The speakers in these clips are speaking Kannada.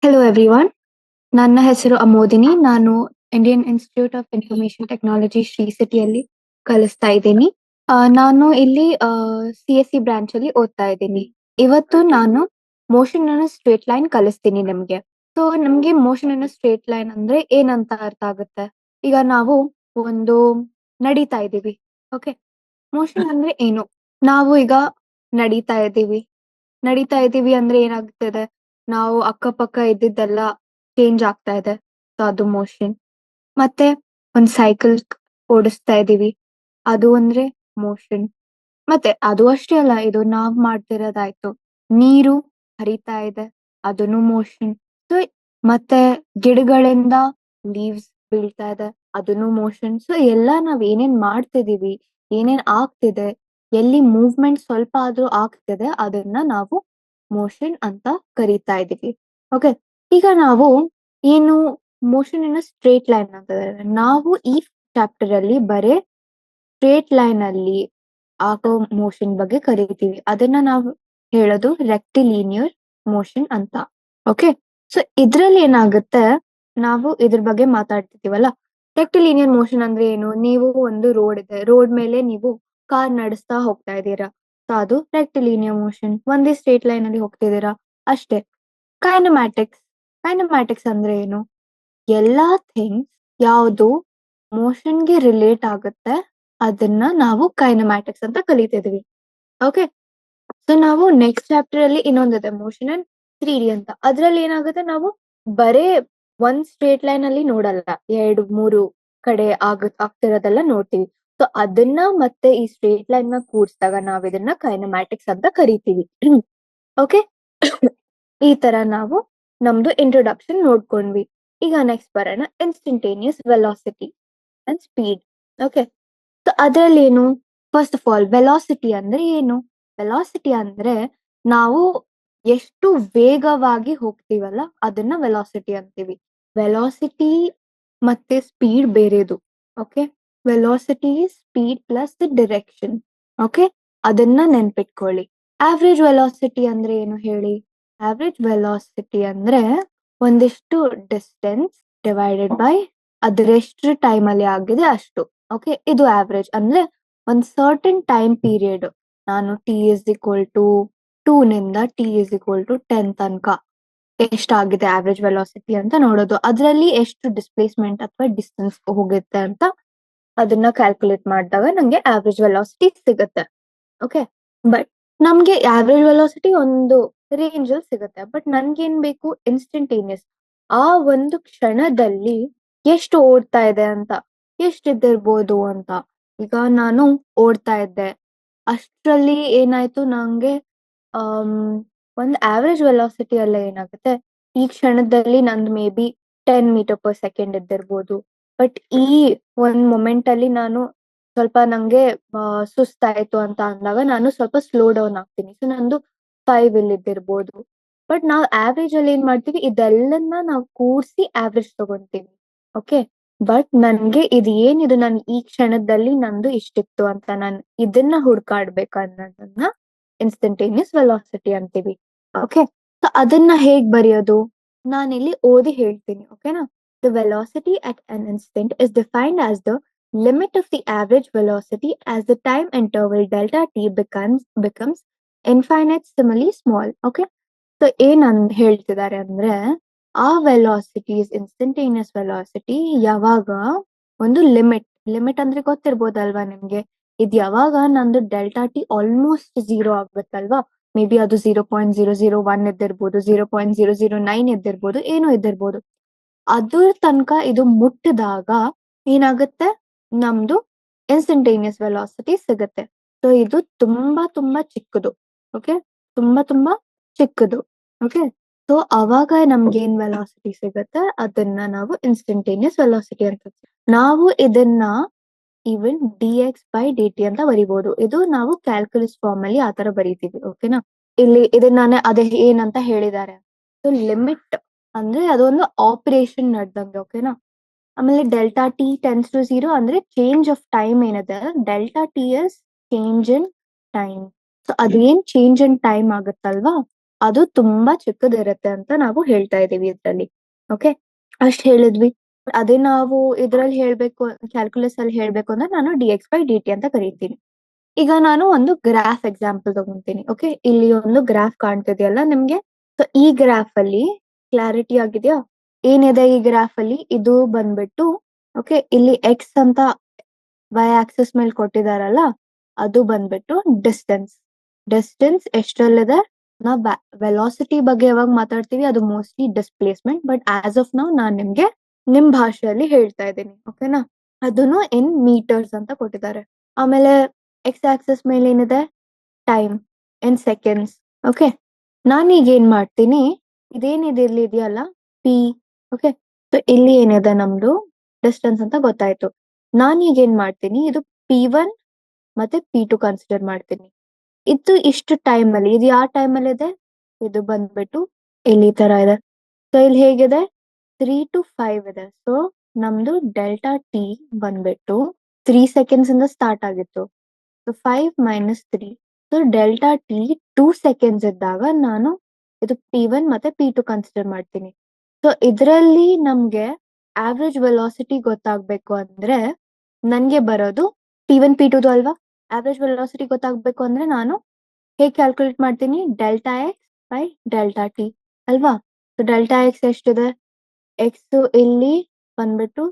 Hello everyone. ನನ್ನ ಹೆಸರು ಅಮೋದಿನಿ. ನಾನು Indian institute of information technology Shri ಸಿಟಿಯಲ್ಲಿ ಕಲಿಸ್ತಾ ಇದ್ದೀನಿ. ನಾನು ಇಲ್ಲಿ CSE ಬ್ರಾಂಚ್ ಅಲ್ಲಿ ಓದ್ತಾ ಇದ್ದೀನಿ. ಇವತ್ತು ನಾನು ಮೋಷನ್ ಅನ್ನ ಸ್ಟ್ರೇಟ್ ಲೈನ್ ಕಲಿಸ್ತೀನಿ ನಿಮ್ಗೆ. ಸೊ ನಮ್ಗೆ ಮೋಷನ್ ಅನ್ನ ಸ್ಟ್ರೇಟ್ ಲೈನ್ ಅಂದ್ರೆ ಏನಂತ ಅರ್ಥ ಆಗುತ್ತೆ. ಈಗ ನಾವು ಒಂದು ನಡೀತಾ ಇದ್ದೀವಿ. ಓಕೆ, ಮೋಷನ್ ಅಂದ್ರೆ ಏನು? ನಾವು ಈಗ ನಡೀತಾ ಇದ್ದೀವಿ. ಅಂದ್ರೆ ಏನಾಗ್ತಿದೆ, ನಾವು ಅಕ್ಕಪಕ್ಕ ಇದ್ದಿದ್ದೆಲ್ಲ ಚೇಂಜ್ ಆಗ್ತಾ ಇದೆ. ಸೊ ಅದು ಮೋಷನ್. ಮತ್ತೆ ಒಂದ್ ಸೈಕಲ್ ಓಡಿಸ್ತಾ ಇದೀವಿ, ಅದು ಅಂದ್ರೆ ಮೋಷನ್. ಮತ್ತೆ ಅದು ಅಷ್ಟೇ ಅಲ್ಲ, ಇದು ನಾವ್ ಮಾಡ್ತಿರೋದಾಯ್ತು. ನೀರು ಹರಿತಾ ಇದೆ, ಅದನ್ನು ಮೋಷನ್. ಸೊ ಮತ್ತೆ ಗಿಡಗಳಿಂದ ಲೀವ್ಸ್ ಬೀಳ್ತಾ ಇದೆ, ಅದನ್ನು ಮೋಷನ್. ಸೊ ಎಲ್ಲ ನಾವ್ ಏನೇನ್ ಮಾಡ್ತಿದೀವಿ, ಏನೇನ್ ಆಗ್ತಿದೆ, ಎಲ್ಲಿ ಮೂವ್ಮೆಂಟ್ ಸ್ವಲ್ಪ ಆದ್ರೂ ಆಗ್ತಿದೆ, ಅದನ್ನ ನಾವು ಮೋಷನ್ ಅಂತ ಕರೀತಾ ಇದೀವಿ. ಓಕೆ, ಈಗ ನಾವು ಏನು ಮೋಷನ್ ಇನ್ ಸ್ಟ್ರೇಟ್ ಲೈನ್ ಅಂತ ನಾವು ಈ ಚಾಪ್ಟರ್ ಅಲ್ಲಿ ಬರೇ ಸ್ಟ್ರೇಟ್ ಲೈನ್ ಅಲ್ಲಿ ಆಗೋ ಮೋಷನ್ ಬಗ್ಗೆ ಕರಿತೀವಿ. ಅದನ್ನ ನಾವು ಹೇಳೋದು ರೆಕ್ಟಿಲಿನಿಯರ್ ಮೋಷನ್ ಅಂತ. ಓಕೆ, ಸೊ ಇದ್ರಲ್ಲಿ ಏನಾಗುತ್ತೆ, ನಾವು ಇದ್ರ ಬಗ್ಗೆ ಮಾತಾಡ್ತಿದೀವಲ್ಲ. ರೆಕ್ಟಿಲಿನಿಯರ್ ಮೋಷನ್ ಅಂದ್ರೆ ಏನು? ನೀವು ಒಂದು ರೋಡ್ ಇದೆ, ರೋಡ್ ಮೇಲೆ ನೀವು ಕಾರ್ ನಡೆಸ್ತಾ ಹೋಗ್ತಾ ಇದ್ದೀರಾ. ಸೊ ಅದು ರೆಕ್ಟಿಲಿನಿಯರ್ ಮೋಷನ್. ಒಂದೇ ಸ್ಟ್ರೇಟ್ ಲೈನ್ ಅಲ್ಲಿ ಹೋಗ್ತಿದ್ದೀರಾ ಅಷ್ಟೇ. ಕೈನಮ್ಯಾಟಿಕ್ಸ್. ಕೈನಮ್ಯಾಟಿಕ್ಸ್ ಅಂದ್ರೆ ಏನು? ಎಲ್ಲಾ ಥಿಂಗ್ಸ್ ಯಾವುದು ಮೋಷನ್ಗೆ ರಿಲೇಟ್ ಆಗುತ್ತೆ, ಅದನ್ನ ನಾವು ಕೈನಮ್ಯಾಟಿಕ್ಸ್ ಅಂತ ಕಲಿತಿದ್ವಿ. ಓಕೆ, ಸೊ ನಾವು ನೆಕ್ಸ್ಟ್ ಚಾಪ್ಟರ್ ಅಲ್ಲಿ ಇನ್ನೊಂದಿದೆ ಮೋಷನ್ ಅಂಡ್ 3D ಅಂತ. ಅದ್ರಲ್ಲಿ ಏನಾಗುತ್ತೆ, ನಾವು ಬರೇ ಒಂದ್ ಸ್ಟ್ರೇಟ್ ಲೈನ್ ಅಲ್ಲಿ ನೋಡಲ್ಲ, 2-3 ಕಡೆ ಆಗ್ತಿರೋದೆಲ್ಲ ನೋಡ್ತೀವಿ. ಸೊ ಅದನ್ನ ಮತ್ತೆ ಈ ಸ್ಟ್ರೇಟ್ ಲೈನ್ ನ ಕೂಡ್ಸಿದಾಗ ನಾವ್ ಇದನ್ನ ಕೈನಮ್ಯಾಟಿಕ್ಸ್ ಅಂತ ಕರಿತೀವಿ. ಓಕೆ, ಈ ತರ ನಾವು ನಮ್ದು ಇಂಟ್ರೊಡಕ್ಷನ್ ನೋಡ್ಕೊಂಡ್ವಿ. ಈಗ ನೆಕ್ಸ್ಟ್ ಬರೋಣ instantaneous velocity and speed. Okay, so ಅದ್ರಲ್ಲಿ ಏನು? ಫಸ್ಟ್ ಆಫ್ ಆಲ್ ವೆಲಾಸಿಟಿ ಅಂದ್ರೆ ಏನು? ವೆಲಾಸಿಟಿ ಅಂದ್ರೆ ನಾವು ಎಷ್ಟು ವೇಗವಾಗಿ ಹೋಗ್ತೀವಲ್ಲ, ಅದನ್ನ ವೆಲಾಸಿಟಿ ಅಂತೀವಿ. ವೆಲಾಸಿಟಿ ಮತ್ತೆ ಸ್ಪೀಡ್ ಬೇರೆದು. Okay, velocity speed plus direction. Okay, ಅದನ್ನ ನೆನ್ಪಿಟ್ಕೊಳ್ಳಿ. ಆವ್ರೇಜ್ ವೆಲಾಸಿಟಿ ಅಂದ್ರೆ ಏನು ಹೇಳಿ? ಆವ್ರೇಜ್ ವೆಲಾಸಿಟಿ ಅಂದ್ರೆ ಒಂದಿಷ್ಟು ಡಿಸ್ಟೆನ್ಸ್ ಡಿವೈಡೆಡ್ ಬೈ ಅದರೆಷ್ಟು ಟೈಮ್ ಅಲ್ಲಿ ಆಗಿದೆ ಅಷ್ಟು. ಓಕೆ, ಇದು ಆವ್ರೇಜ್ ಅಂದ್ರೆ ಒಂದ್ ಸರ್ಟನ್ ಟೈಮ್ ಪೀರಿಯಡ್. ನಾನು T=2 ನಿಂದ T=10 ತನಕ ಎಷ್ಟಾಗಿದೆ ಆವ್ರೇಜ್ ವೆಲಾಸಿಟಿ ಅಂತ ನೋಡೋದು. ಅದರಲ್ಲಿ ಎಷ್ಟು ಡಿಸ್ಪ್ಲೇಸ್ಮೆಂಟ್ ಅಥವಾ ಡಿಸ್ಟೆನ್ಸ್ ಹೋಗುತ್ತೆ ಅಂತ ಅದನ್ನ ಕ್ಯಾಲ್ಕುಲೇಟ್ ಮಾಡಿದಾಗ ನಂಗೆ ಆವ್ರೇಜ್ ವೆಲಾಸಿಟಿ ಸಿಗುತ್ತೆ. ಓಕೆ, ಬಟ್ ನಮ್ಗೆ ಆವ್ರೇಜ್ ವೆಲಾಸಿಟಿ ಒಂದು ರೇಂಜ್ ಅಲ್ಲಿ ಸಿಗುತ್ತೆ. ಬಟ್ ನನ್ಗೇನ್ ಬೇಕು? ಇನ್ಸ್ಟಂಟೇನಿಯಸ್. ಆ ಒಂದು ಕ್ಷಣದಲ್ಲಿ ಎಷ್ಟು ಓಡ್ತಾ ಇದೆ ಅಂತ, ಎಷ್ಟಿದ್ದಿರ್ಬೋದು ಅಂತ. ಈಗ ನಾನು ಓಡ್ತಾ ಇದ್ದೆ, ಅಷ್ಟ್ರಲ್ಲಿ ಏನಾಯ್ತು ನಂಗೆ, ಆಮ್, ಒಂದ್ ಆವ್ರೇಜ್ ವೆಲಾಸಿಟಿ ಅಲ್ಲ ಏನಾಗುತ್ತೆ, ಈ ಕ್ಷಣದಲ್ಲಿ ನಂದು maybe 10 metre per second ಇದ್ದಿರ್ಬೋದು. ಬಟ್ ಈ ಒಂದ್ ಮೊಮೆಂಟ್ ಅಲ್ಲಿ ನಾನು ಸ್ವಲ್ಪ ನಂಗೆ ಸುಸ್ತಾಯ್ತು ಅಂತ ಅಂದಾಗ ನಾನು ಸ್ವಲ್ಪ ಸ್ಲೋ ಡೌನ್ ಆಗ್ತೀನಿ. ಸೊ ನಂದು 5 ಇಲ್ಲಿದ್ದಿರ್ಬೋದು. ಬಟ್ ನಾವ್ ಆವ್ರೇಜ್ ಅಲ್ಲಿ ಏನ್ ಮಾಡ್ತೀವಿ, ಇದೆಲ್ಲನ್ನ ನಾವು ಕೂಡ್ಸಿ ಆವ್ರೇಜ್ ತಗೊಂತೀವಿ. ಓಕೆ, ಬಟ್ ನನ್ಗೆ ಇದು ಏನಿದು, ನನ್ ಈ ಕ್ಷಣದಲ್ಲಿ ನಂದು ಇಷ್ಟಿತ್ತು ಅಂತ ನಾನು ಇದನ್ನ ಹುಡ್ಕಾಡ್ಬೇಕು ಅನ್ನೋದನ್ನ ಇನ್ಸ್ಟಂಟೇನಿಯಸ್ ವೆಲಾಸಿಟಿ ಅಂತೀವಿ. ಓಕೆ, ಸೊ ಅದನ್ನ ಹೇಗ್ ಬರೆಯೋದು? ನಾನಿಲ್ಲಿ ಓದಿ ಹೇಳ್ತೀನಿ. ಓಕೆನಾ? The velocity at an instant is defined as the limit of the average velocity as the time interval delta t becomes infinitesimally small. Okay, so ಏನ್ ಹೇಳ್ತಿದ್ದಾರೆ ಅಂದ್ರೆ, ಆ ವೆಲಾಸಿಟೀಸ್ ಇನ್ಸ್ಟಂಟೇನಿಯಸ್ ವೆಲಾಸಿಟಿ ಯಾವಾಗ ಒಂದು ಲಿಮಿಟ್ ಅಂದ್ರೆ ಗೊತ್ತಿರ್ಬೋದಲ್ವಾ ನಿಮ್ಗೆ? ಇದ್ ಯಾವಾಗ ನಂದು ಡೆಲ್ಟಾ ಟಿ ಆಲ್ಮೋಸ್ಟ್ 0 ಆಗ್ಬೇಕಲ್ವಾ, ಮೇ ಬಿ ಅದು 0.001 ಇದ್ದಿರ್ಬೋದು, 0.009 ಇದ್ದಿರ್ಬೋದು, ಏನೋ ಇದ್ದಿರ್ಬೋದು. ಅದ್ರ ತನಕ ಇದು ಮುಟ್ಟಿದಾಗ ಏನಾಗುತ್ತೆ, ನಮ್ದು ಇನ್ಸ್ಟಂಟೇನಿಯಸ್ ವೆಲಾಸಿಟಿ ಸಿಗುತ್ತೆ. ಸೊ ಇದು ತುಂಬಾ ತುಂಬಾ ಚಿಕ್ಕದು. ಓಕೆ, ತುಂಬಾ ಚಿಕ್ಕದು. ಓಕೆ, ಸೊ ಅವಾಗ ನಮ್ಗೆ ಏನ್ ವೆಲಾಸಿಟಿ ಸಿಗುತ್ತೆ, ಅದನ್ನ ನಾವು ಇನ್ಸ್ಟಂಟೇನಿಯಸ್ ವೆಲಾಸಿಟಿ ಅಂತ. ನಾವು ಇದನ್ನ ಈವನ್ dx/dt ಅಂತ ಬರಿಬಹುದು. ಇದು ನಾವು ಕ್ಯಾಲ್ಕುಲಸ್ ಫಾರ್ಮ್ ಅಲ್ಲಿ ಆತರ ಬರೀತೀವಿ. ಓಕೆನಾ? ಇಲ್ಲಿ ಇದನ್ನ ಅದೇ ಏನಂತ ಹೇಳಿದ್ದಾರೆ. ಸೊ ಲಿಮಿಟ್ ಅಂದ್ರೆ ಅದೊಂದು ಆಪರೇಷನ್ ನಡೆದಂಗೆ. ಓಕೆನಾ? ಆಮೇಲೆ ಡೆಲ್ಟಾ ಟಿ ಟೆನ್ಸ್ ಟು 0 ಅಂದ್ರೆ ಚೇಂಜ್ ಆಫ್ ಟೈಮ್ ಏನಿದೆ, delta T is change in time. So ಅದೇನ್ ಚೇಂಜ್ ಇನ್ ಟೈಮ್ ಆಗುತ್ತಲ್ವಾ, ಅದು ತುಂಬಾ ಚಿಕ್ಕದಿರುತ್ತೆ ಅಂತ ನಾವು ಹೇಳ್ತಾ ಇದೀವಿ ಇದ್ರಲ್ಲಿ. ಓಕೆ, ಅಷ್ಟ್ ಹೇಳಿದ್ವಿ. ಅದೇ ನಾವು ಇದ್ರಲ್ಲಿ ಹೇಳ್ಬೇಕು, ಕ್ಯಾಲ್ಕುಲಸ್ ಅಲ್ಲಿ ಹೇಳ್ಬೇಕು ಅಂದ್ರೆ ನಾನು ಡಿಎಕ್ಸ್ ಬೈ ಡಿಟಿ ಅಂತ ಕರಿತೀನಿ. ಈಗ ನಾನು ಒಂದು ಗ್ರಾಫ್ ಎಕ್ಸಾಂಪಲ್ ತಗೊಂತೀನಿ. ಓಕೆ, ಇಲ್ಲಿ ಒಂದು ಗ್ರಾಫ್ ಕಾಣ್ತಿದೆಯಲ್ಲ ನಿಮ್ಗೆ. ಸೊ ಈ ಗ್ರಾಫ್ ಅಲ್ಲಿ ಕ್ಲಾರಿಟಿ ಆಗಿದೆಯಾ? ಏನಿದೆ ಈ ಗ್ರಾಫ್ ಅಲ್ಲಿ? ಇದು ಬಂದ್ಬಿಟ್ಟು ಓಕೆ, ಇಲ್ಲಿ ಎಕ್ಸ್ ಅಂತ ವೈ ಆಕ್ಸಿಸ್ ಮೇಲೆ ಕೊಟ್ಟಿದಾರಲ್ಲ, ಅದು ಬಂದ್ಬಿಟ್ಟು ಡಿಸ್ಟೆನ್ಸ್. ಡಿಸ್ಟೆನ್ಸ್ ಎಷ್ಟ್ರಲ್ಲಿದೆ? ನಾವ್ ವೆಲಾಸಿಟಿ ಬಗ್ಗೆ ಯಾವಾಗ ಮಾತಾಡ್ತೀವಿ ಅದು mostly displacement, but as of now ನಾನ್ ನಿಮ್ಗೆ ನಿಮ್ ಭಾಷೆಯಲ್ಲಿ ಹೇಳ್ತಾ ಇದ್ದೀನಿ. ಓಕೆನಾ? ಅದನ್ನು ಇನ್ ಮೀಟರ್ಸ್ ಅಂತ ಕೊಟ್ಟಿದ್ದಾರೆ. ಆಮೇಲೆ ಎಕ್ಸ್ ಆಕ್ಸಿಸ್ ಮೇಲೆ ಏನಿದೆ? Time in seconds. ಓಕೆ, ನಾನೀಗ ಏನ್ ಮಾಡ್ತೀನಿ, ಇದೇನಿದೆ ಇಲ್ಲಿ ಇದೆಯಲ್ಲ ಪಿ. ಓಕೆ, ಸೊ ಇಲ್ಲಿ ಏನಿದೆ ನಮ್ದು ಡಿಸ್ಟೆನ್ಸ್ ಅಂತ ಗೊತ್ತಾಯ್ತು. ನಾನೀಗ ಏನ್ ಮಾಡ್ತೀನಿ, ಇದು P1 ಮತ್ತೆ P2 ಕನ್ಸಿಡರ್ ಮಾಡ್ತೀನಿ. ಇದು ಇಷ್ಟು ಟೈಮ್ ಅಲ್ಲಿ, ಇದು ಯಾವ ಟೈಮ್ ಅಲ್ಲಿ ಇದೆ? ಇದು ಬಂದ್ಬಿಟ್ಟು ಇಲ್ಲಿ ತರ ಇದೆ. ಸೊ ಇಲ್ಲಿ ಹೇಗಿದೆ? 3 to 5 ಇದೆ. ಸೊ ನಮ್ದು ಡೆಲ್ಟಾ ಟಿ ಬಂದ್ಬಿಟ್ಟು 3 ಸೆಕೆಂಡ್ಸ್ ಇಂದ ಸ್ಟಾರ್ಟ್ ಆಗಿತ್ತು. So 5 minus 3. So delta T 2 seconds ಇದ್ದಾಗ ನಾನು ಇದು P1 ಮತ್ತೆ P2 ಕನ್ಸಿಡರ್ ಮಾಡ್ತೀನಿ. ಸೊ ಇದರಲ್ಲಿ ನಮ್ಗೆ ಆವ್ರೇಜ್ ವೆಲಾಸಿಟಿ ಗೊತ್ತಾಗ್ಬೇಕು ಅಂದ್ರೆ ನನ್ಗೆ ಬರೋದು P1 P2 ಅಲ್ವಾ? ಆವ್ರೇಜ್ ವೆಲಾಸಿಟಿ ಗೊತ್ತಾಗ್ಬೇಕು ಅಂದ್ರೆ ನಾನು ಹೇಗೆ ಕ್ಯಾಲ್ಕುಲೇಟ್ ಮಾಡ್ತೀನಿ? Delta X by delta T ಅಲ್ವಾ? ಸೊ ಡೆಲ್ಟಾ ಎಕ್ಸ್ ಎಷ್ಟಿದೆ? ಎಕ್ಸ್ ಇಲ್ಲಿ ಬಂದ್ಬಿಟ್ಟು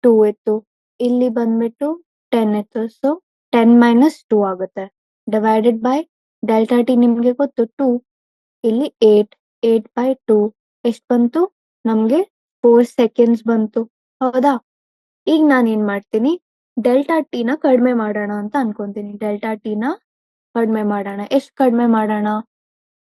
2 ಇತ್ತು, ಇಲ್ಲಿ ಬಂದ್ಬಿಟ್ಟು 10 ಇತ್ತು. ಸೊ 10 ಮೈನಸ್ 2 ಆಗುತ್ತೆ. ಡಿವೈಡೆಡ್ ಬೈ ಡೆಲ್ಟಾ ಟಿ ನಿಮ್ಗೆ ಗೊತ್ತು 2, ಇಲ್ಲಿ 8 ಬೈ 2 ಎಷ್ಟು ಬಂತು? ನಮ್ಗೆ 4 ಸೆಕೆಂಡ್ಸ್ ಬಂತು. ಹೌದಾ? ಈಗ ನಾನು ಏನ್ ಮಾಡ್ತೀನಿ, ಡೆಲ್ಟಾ ಟಿ ನ ಕಡಿಮೆ ಮಾಡೋಣ ಅಂತ ಅನ್ಕೊಂತೀನಿ. ಡೆಲ್ಟಾ ಟಿ ನ ಕಡಿಮೆ ಮಾಡೋಣ. ಎಷ್ಟು ಕಡಿಮೆ ಮಾಡೋಣ?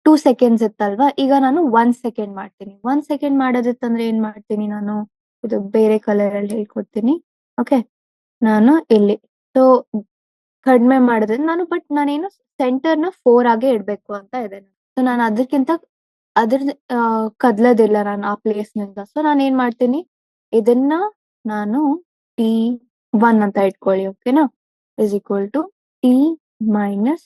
2 ಸೆಕೆಂಡ್ಸ್ ಇತ್ತಲ್ವಾ, ಈಗ ನಾನು 1 ಸೆಕೆಂಡ್ ಮಾಡ್ತೀನಿ. 1 ಸೆಕೆಂಡ್ ಮಾಡೋದಿತ್ತಂದ್ರೆ ಏನ್ ಮಾಡ್ತೀನಿ ನಾನು? ಇದು ಬೇರೆ ಕಲರ್ ಅಲ್ಲಿ ಹೇಳ್ಕೊಡ್ತೀನಿ. ಓಕೆ, ನಾನು ಇಲ್ಲಿ ಸೊ ಕಡಿಮೆ ಮಾಡಿದ್ರೆ ನಾನು, ಬಟ್ ನಾನೇನು ಸೆಂಟರ್ ನ 4 ಆಗೇ ಇಡ್ಬೇಕು ಅಂತ ಇದೆ. ಸೊ ನಾನು ಅದಕ್ಕಿಂತ ಅದ್ರ ಕದ್ಲದಿಲ್ಲ ನಾನು ಆ ಪ್ಲೇಸ್ ನಿಂದ. ಸೊ ನಾನು ಏನ್ ಮಾಡ್ತೀನಿ, ಇದನ್ನ ನಾನು T1 ಅಂತ ಇಟ್ಕೊಳ್ಳಿ. ಓಕೆನಾ? Is equal to T minus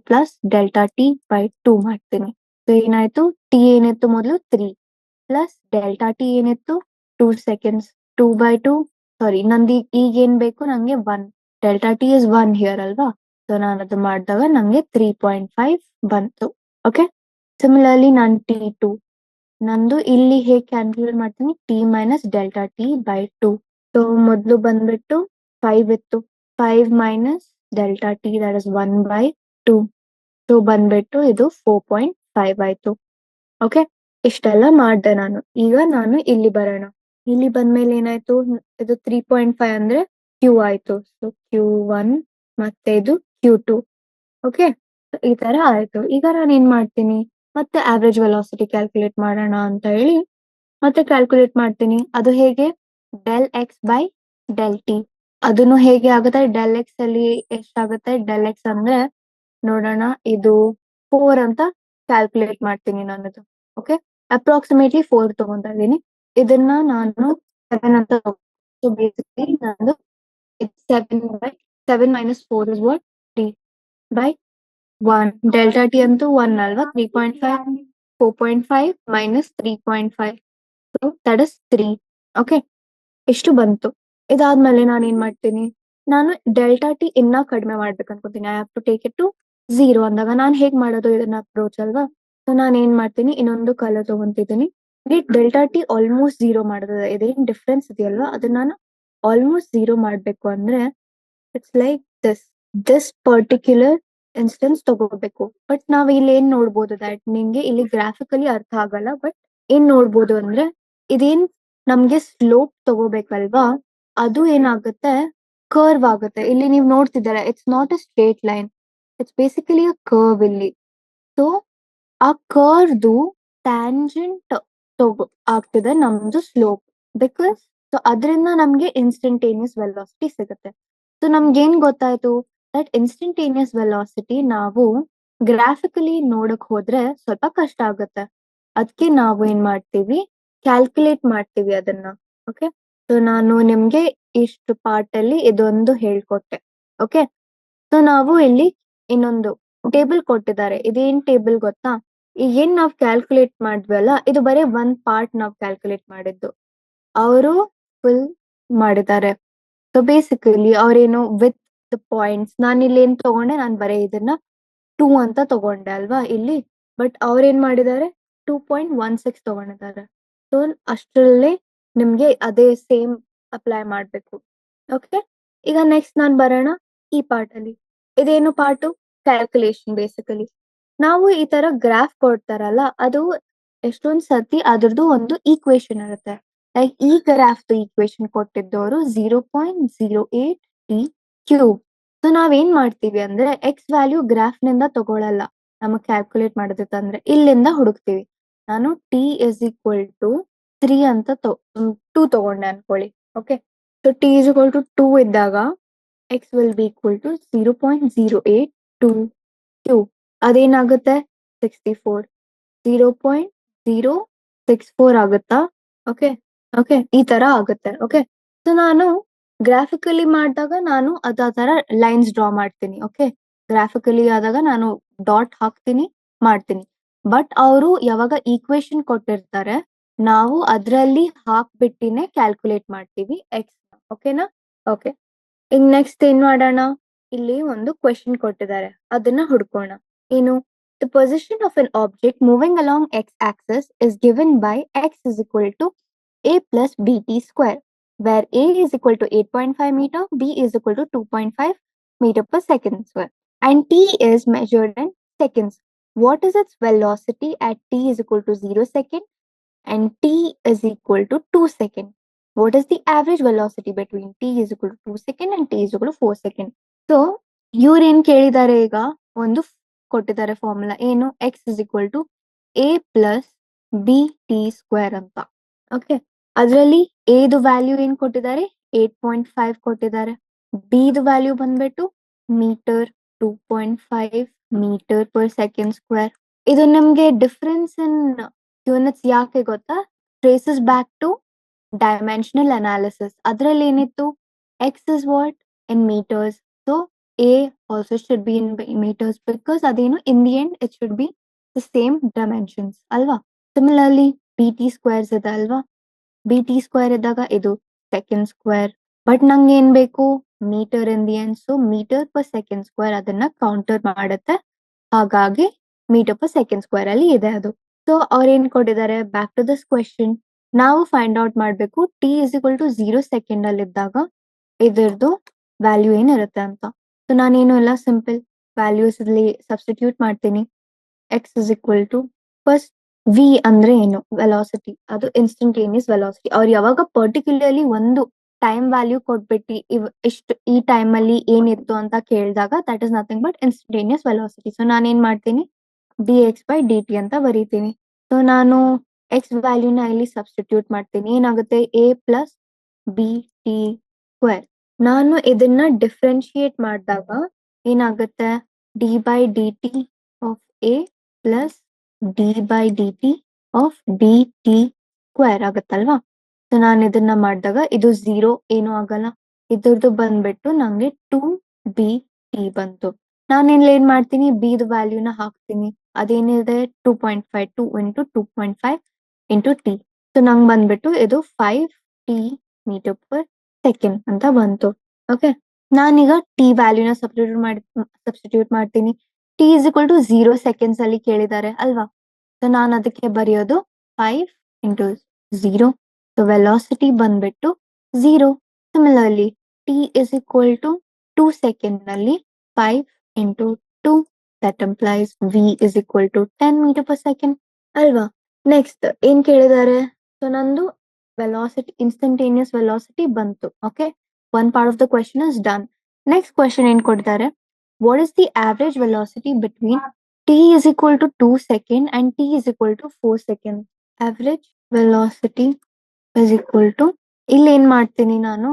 plus delta T by 2 ಮಾಡ್ತೀನಿ. ಸೊ ಏನಾಯ್ತು? ಟಿ ಏನಿತ್ತು ಮೊದಲು 3 ಪ್ಲಸ್ ಡೆಲ್ಟಾ ಟಿ ಏನಿತ್ತು 2 ಸೆಕೆಂಡ್ಸ್. 2 ಬೈ 2, ಸಾರಿ ನಂದು ಈಗ ಏನ್ ಬೇಕು? ನಂಗೆ 1. ಡೆಲ್ಟಾ ಟಿ ಇಸ್ 1 ಹಿಯರ್ ಅಲ್ವಾ? ಸೊ ನಾನು ಅದು ಮಾಡಿದಾಗ ನಂಗೆ 3.5 ಬಂತು. ಓಕೆ, ಸಿಮಿಲರ್ಲಿ ನಾನು T2 ನಂದು ಇಲ್ಲಿ ಹೇಗೆ ಕ್ಯಾಲ್ಕುಲೇಟ್ ಮಾಡ್ತೀನಿ? T minus delta T by 2. So ಮೊದಲು ಬಂದ್ಬಿಟ್ಟು 5 ಇತ್ತು, 5 minus delta T that is 1 by 2. So ಬಂದ್ಬಿಟ್ಟು ಇದು 4.5 ಆಯ್ತು. ಓಕೆ, ಇಷ್ಟೆಲ್ಲ ಮಾಡ್ದೆ ನಾನು. ಈಗ ನಾನು ಇಲ್ಲಿ ಬರೋಣ. ಇಲ್ಲಿ ಬಂದ್ಮೇಲೆ ಏನಾಯ್ತು? ಇದು 3.5 ಅಂದ್ರೆ ಕ್ಯೂ ಆಯ್ತು. ಸೊ Q1 ಮತ್ತೆ ಇದು Q2. ಓಕೆ, ಈ ತರ ಆಯ್ತು. ಈಗ ನಾನು ಏನ್ ಮಾಡ್ತೀನಿ, ಮತ್ತೆ ಆವ್ರೇಜ್ ವೆಲಾಸಿಟಿ ಕ್ಯಾಲ್ಕುಲೇಟ್ ಮಾಡೋಣ ಅಂತ ಹೇಳಿ ಮತ್ತೆ ಕ್ಯಾಲ್ಕುಲೇಟ್ ಮಾಡ್ತೀನಿ. ಅದು ಹೇಗೆ? Del X by del T. ಅದನ್ನು ಹೇಗೆ ಆಗುತ್ತೆ? ಡೆಲ್ ಎಕ್ಸ್ ಅಲ್ಲಿ ಎಷ್ಟಾಗುತ್ತೆ? ಡೆಲ್ ಎಕ್ಸ್ ಅಂದ್ರೆ ನೋಡೋಣ, ಇದು 4 ಅಂತ ಕ್ಯಾಲ್ಕುಲೇಟ್ ಮಾಡ್ತೀನಿ ನಾನದು. ಓಕೆ, ಅಪ್ರಾಕ್ಸಿಮೇಟ್ಲಿ 4 ತಗೊಂತಾ ಇದೀನಿ. ಇದನ್ನ ನಾನು 7 ಅಂತ ಸೊ ಬೇಸಿಕಲಿ ನಾನು 7 minus 4 is what? 3 by 1. Delta T ಅಂತೂ 1 ಅಲ್ವಾ? 3.5, 4.5 minus 3.5, so that is 3. Okay, ಎಷ್ಟು ಬಂತು? ಇದಾದ್ಮೇಲೆ ನಾನು ಏನ್ ಮಾಡ್ತೀನಿ, ನಾನು ಡೆಲ್ಟಾ ಟಿ ಇನ್ನ ಕಡಿಮೆ ಮಾಡ್ಬೇಕು ಅನ್ಕೋತೀನಿ. I have to take it to 0 ಅಂದಾಗ ನಾನು ಹೇಗ್ ಮಾಡೋದು ಇದನ್ನ ಅಪ್ರೋಚ್ ಅಲ್ವಾ? ಸೊ ನಾನು ಏನ್ ಮಾಡ್ತೀನಿ, ಇನ್ನೊಂದು ಕಲರ್ ತಗೊಂತಿದ್ದೀನಿ. ಡೆಲ್ಟಾ ಟಿ ಆಲ್ಮೋಸ್ಟ್ 0 ಮಾಡೋದು, ಇದೇನ್ ಡಿಫ್ರೆನ್ಸ್ ಇದೆಯಲ್ವಾ ಅದನ್ನ ನಾನು ಆಲ್ಮೋಸ್ಟ್ 0 ಮಾಡ್ಬೇಕು ಅಂದ್ರೆ it's like this particular instance ತಗೋಬೇಕು. ಬಟ್ ನಾವ್ ಇಲ್ಲಿ ಏನ್ ನೋಡ್ಬೋದು, ದಟ್ ನಿಂಗೆ ಇಲ್ಲಿ ಗ್ರಾಫಿಕಲಿ ಅರ್ಥ ಆಗಲ್ಲ. ಬಟ್ ಏನ್ ನೋಡ್ಬೋದು ಅಂದ್ರೆ ಇದೇನ್ ನಮ್ಗೆ ಸ್ಲೋಪ್ ತಗೋಬೇಕಲ್ವಾ, ಅದು ಏನಾಗುತ್ತೆ? ಕರ್ವ್ ಆಗುತ್ತೆ. ಇಲ್ಲಿ ನೀವು ನೋಡ್ತಿದ್ದೀರಾ, it's not a straight line, it's basically a curve ಇಲ್ಲಿ. ಸೊ ಆ ಕರ್ವ್ದು ಟ್ಯಾಂಜೆಂಟ್ ತಗೋ ಆಗ್ತಿದೆ ನಮ್ದು ಸ್ಲೋಪ್. ಬಿಕಾಸ್ ಸೊ ಅದರಿಂದ ನಮ್ಗೆ ಇನ್ಸ್ಟಂಟೇನಿಯಸ್ ವೆಲಾಸಿಟಿ ಸಿಗುತ್ತೆ. ಸೊ ನಮ್ಗೇನ್ ಗೊತ್ತಾಯ್ತು? ದಟ್ ಇನ್ಸ್ಟಂಟೇನಿಯಸ್ ವೆಲಾಸಿಟಿ ನಾವು ಗ್ರಾಫಿಕಲಿ ನೋಡಕ್ ಹೋದ್ರೆ ಸ್ವಲ್ಪ ಕಷ್ಟ ಆಗುತ್ತೆ. ಅದಕ್ಕೆ ನಾವು ಏನ್ ಮಾಡ್ತೀವಿ, ಕ್ಯಾಲ್ಕುಲೇಟ್ ಮಾಡ್ತೀವಿ ಅದನ್ನ. ಓಕೆ, ಸೊ ನಾನು ನಿಮ್ಗೆ ಇಷ್ಟು ಪಾರ್ಟ್ ಅಲ್ಲಿ ಇದೊಂದು ಹೇಳ್ಕೊಟ್ಟೆ. ಓಕೆ, ಸೊ ನಾವು ಇಲ್ಲಿ ಇನ್ನೊಂದು ಟೇಬಲ್ ಕೊಟ್ಟಿದ್ದಾರೆ. ಇದೇನ್ ಟೇಬಲ್ ಗೊತ್ತಾ? ಏನ್ ನಾವ್ ಕ್ಯಾಲ್ಕುಲೇಟ್ ಮಾಡಿದ್ವಲ್ಲ ಇದು ಬರೀ ಒಂದ್ ಪಾರ್ಟ್ ನಾವ್ ಕ್ಯಾಲ್ಕುಲೇಟ್ ಮಾಡಿದ್ದು. ಅವರು ಫುಲ್ ಮಾಡಿದ್ದಾರೆ. ಸೊ ಬೇಸಿಕಲಿ ಅವ್ರೇನು ವಿತ್ ದ ಪಾಯಿಂಟ್ಸ್ ನಾನು ಇಲ್ಲಿ ಏನ್ ತಗೊಂಡೆ ನಾನು ಬರೀ ಇದನ್ನ 2 ಅಂತ ತಗೊಂಡೆ ಅಲ್ವಾ ಇಲ್ಲಿ. ಬಟ್ ಅವ್ರೇನ್ ಮಾಡಿದ್ದಾರೆ 2.16 ತಗೊಂಡಿದ್ದಾರೆ. ಸೊ ಅಷ್ಟರಲ್ಲೇ ನಿಮ್ಗೆ ಅದೇ ಸೇಮ್ ಅಪ್ಲೈ ಮಾಡ್ಬೇಕು. ಓಕೆ, ಈಗ ನೆಕ್ಸ್ಟ್ ನಾನ್ ಬರೋಣ ಈ ಪಾರ್ಟ್ ಅಲ್ಲಿ. ಇದೇನು ಪಾರ್ಟು? Calculation basically. ನಾವು ಈ ತರ ಗ್ರಾಫ್ ಕೊಡ್ತಾರಲ್ಲ ಅದು ಎಷ್ಟೊಂದ್ ಸತಿ ಅದ್ರದ್ದು ಒಂದು ಈಕ್ವೇಶನ್ ಇರುತ್ತೆ. ಲೈಕ್ ಈ ಗ್ರಾಫ್ ಈಕ್ವೇಶನ್ ಕೊಟ್ಟಿದ್ದವರು 0.08 ಟಿ ಕ್ಯೂಬ್. ಸೊ ನಾವೇನ್ ಮಾಡ್ತೀವಿ ಅಂದ್ರೆ ಎಕ್ಸ್ ವ್ಯಾಲ್ಯೂ ಗ್ರಾಫ್ ನಿಂದ ತಗೊಳಲ್ಲ. ನಮಗ್ ಕ್ಯಾಲ್ಕುಲೇಟ್ ಮಾಡೋದಿತ್ತಂದ್ರೆ ಇಲ್ಲಿಂದ ಹುಡುಕ್ತಿವಿ. ನಾನು ಟಿ ಇಸ್ ಈಕ್ವಲ್ ಟು 3 ಅಂತ 2 ತಗೊಂಡೆ ಅನ್ಕೊಳ್ಳಿ. Okay, so T is equal to 2 ಇದ್ದಾಗ X will be equal to 0.082 cube. ಅದೇನಾಗುತ್ತೆ 64. 0.064 ಆಗುತ್ತಾ? ಓಕೆ ಓಕೆ, ಈ ತರ ಆಗುತ್ತೆ. ಓಕೆ, ಸೊ ನಾನು ಗ್ರಾಫಿಕಲಿ ಮಾಡಿದಾಗ ನಾನು ಅದ ತರ ಲೈನ್ಸ್ ಡ್ರಾ ಮಾಡ್ತೀನಿ. ಓಕೆ, ಗ್ರಾಫಿಕಲಿ ಆದಾಗ ನಾನು ಡಾಟ್ ಹಾಕ್ತೀನಿ ಮಾಡ್ತೀನಿ. ಬಟ್ ಅವರು ಯಾವಾಗ ಈಕ್ವೇಶನ್ ಕೊಟ್ಟಿರ್ತಾರೆ ನಾವು ಅದ್ರಲ್ಲಿ ಹಾಕ್ಬಿಟ್ಟಿನೇ ಕ್ಯಾಲ್ಕುಲೇಟ್ ಮಾಡ್ತೀವಿ ಎಕ್ಸ್. ಓಕೆನಾ? ಓಕೆ, ಈಗ ನೆಕ್ಸ್ಟ್ ಏನ್ ಮಾಡೋಣ? ಇಲ್ಲಿ ಒಂದು ಕ್ವೆಶನ್ ಕೊಟ್ಟಿದ್ದಾರೆ, ಅದನ್ನ ಹುಡ್ಕೋಣ. ಏನು? The position of an object moving along x-axis is given by x is equal to a plus bt square, where a is equal to 8.5 meter, b is equal to 2.5 meter per second square, and t is measured in seconds. What is its velocity at t is equal to 0 second and t is equal to 2 second? What is the average velocity between t is equal to 2 second and t is equal to 4 second? So, ಇವ್ರೇನ್ ಕೇಳಿದ್ದಾರೆ ಈಗ ಒಂದು ಕೊಟ್ಟಿದ್ದಾರೆ ಫಾರ್ಮುಲಾ. ಏನು? X is equal to A plus B T square ಅಂತ. ಓಕೆ, ಅದರಲ್ಲಿ ಎದು ವ್ಯಾಲ್ಯೂ ಏನ್ ಕೊಟ್ಟಿದ್ದಾರೆ? 8.5 ಕೊಟ್ಟಿದ್ದಾರೆ. ಬಿದು ವ್ಯಾಲ್ಯೂ ಬಂದ್ಬಿಟ್ಟು meter 2.5 meter per second square. ಇದು ನಮ್ಗೆ ಡಿಫ್ರೆನ್ಸ್ ಇನ್ ಯೂನಿಟ್ಸ್ ಯಾಕೆ ಗೊತ್ತಾ? Traces back to dimensional analysis. ಅದ್ರಲ್ಲಿ ಏನಿತ್ತು? X is what in meters, so a also should be in meters because adeno in the end it should be the same dimensions alva. Similarly bt squares ida alva, bt square idaga idu second square, but nange en beku meter in the end, so meter per second square adanna counter ಮಾಡುತ್ತೆ. ಹಾಗಾಗಿ meter per second square ಅಲ್ಲಿ ಇದೆ ಅದು. ಸೊ ಅವ್ರು ಏನ್ ಕೊಟ್ಟಿದ್ದಾರೆ? ಬ್ಯಾಕ್ ಟು ದಿಸ್ ಕ್ವೆಶನ್ ನಾವು ಫೈಂಡ್ ಔಟ್ ಮಾಡ್ಬೇಕು t is equal to 0 second ಅಲ್ಲಿ ಇದ್ದಾಗ ಇದ್ರದ್ದು ವ್ಯಾಲ್ಯೂ ಏನಿರುತ್ತೆ ಅಂತ. ಸೊ ನಾನೇನು ಇಲ್ಲ, ಸಿಂಪಲ್ ವ್ಯಾಲ್ಯೂಸ್ ಅಲ್ಲಿ ಸಬ್ಸ್ಟಿಟ್ಯೂಟ್ ಮಾಡ್ತೀನಿ. X is equal to first V ಅಂದ್ರೆ ಏನು? ವೆಲಾಸಿಟಿ, ಅದು ಇನ್ಸ್ಟಂಟೇನಿಯಸ್ ವೆಲಾಸಿಟಿ. ಅವ್ರು ಯಾವಾಗ ಪರ್ಟಿಕ್ಯುಲರ್ಲಿ ಒಂದು ಟೈಮ್ ವ್ಯಾಲ್ಯೂ ಕೊಟ್ಬಿಟ್ಟು ಇಷ್ಟು ಈ ಟೈಮ್ ಅಲ್ಲಿ ಏನಿತ್ತು ಅಂತ ಕೇಳಿದಾಗ that is nothing but instantaneous velocity. So ನಾನೇನ್ ಮಾಡ್ತೀನಿ? D X by D T ಅಂತ ಬರೀತೀನಿ. ಸೊ ನಾನು ಎಕ್ಸ್ ವ್ಯಾಲ್ಯೂನ ಇಲ್ಲಿ ಸಬ್ಸ್ಟಿಟ್ಯೂಟ್ ಮಾಡ್ತೀನಿ. ಏನಾಗುತ್ತೆ? A plus B T square. ನಾನು ಇದನ್ನ ಡಿಫ್ರೆನ್ಶಿಯೇಟ್ ಮಾಡಿದಾಗ ಏನಾಗುತ್ತೆ? D by D T of A plus D by D T of B T square ಆಗುತ್ತಲ್ವಾ? ಸೊ ನಾನು ಇದನ್ನ ಮಾಡಿದಾಗ ಇದು 0 ಏನೂ ಆಗಲ್ಲ. ಇದ್ರದ್ದು ಬಂದ್ಬಿಟ್ಟು ನಂಗೆ 2 bt ಬಂತು. ನಾನಿಲ್ಲಿ ಏನ್ ಮಾಡ್ತೀನಿ? ಬಿದು ವ್ಯಾಲ್ಯೂನ ಹಾಕ್ತೀನಿ. ಅದೇನಿದೆ? 2.5 2 ಇಂಟು 2.5 ಇಂಟು ಟಿ. ಸೊ ನಂಗೆ ಬಂದ್ಬಿಟ್ಟು ಇದು 5 ಟಿ ಮೀಟರ್ ಪರ್ ಸೆಕೆಂಡ್ ಅಂತ ಬಂತು. ಓಕೆ, ನಾನೀಗ ಟಿ ವ್ಯಾಲ್ಯೂನ ಸಬ್ಸ್ಟಿಟ್ಯೂಟ್ ಮಾಡ್ತೀನಿ. T is equal to 0 seconds ಅಲ್ಲಿ ಕೇಳಿದ್ದಾರೆ ಅಲ್ವಾ? ಸೊ ನಾನು ಅದಕ್ಕೆ ಬರೆಯೋದು 5 ಇಂಟು 0. ಸೊ ವೆಲಾಸಿಟಿ ಬಂದ್ಬಿಟ್ಟು 0. Similarly T is equal to 2 second ನಲ್ಲಿ 5 into 2 that implies V is equal to 10 metre per second ಅಲ್ವಾ? ನೆಕ್ಸ್ಟ್ ಏನ್ ಕೇಳಿದ್ದಾರೆ? ಸೊ ನಂದು ವೆಲಾಸಿಟಿ, ಇನ್ಸ್ಟಂಟೇನಿಯಸ್ ವೆಲಾಸಿಟಿ ಬಂತು. Okay, one part of the question is done. Next question ಏನ್ ಕೊಡ್ತಾರೆ? What is the average velocity between t is equal to 2 second and t is equal to 4 second? Average velocity is equal to, ಇಲ್ಲಿ ಏನ್ ಮಾಡ್ತೀನಿ ನಾನು?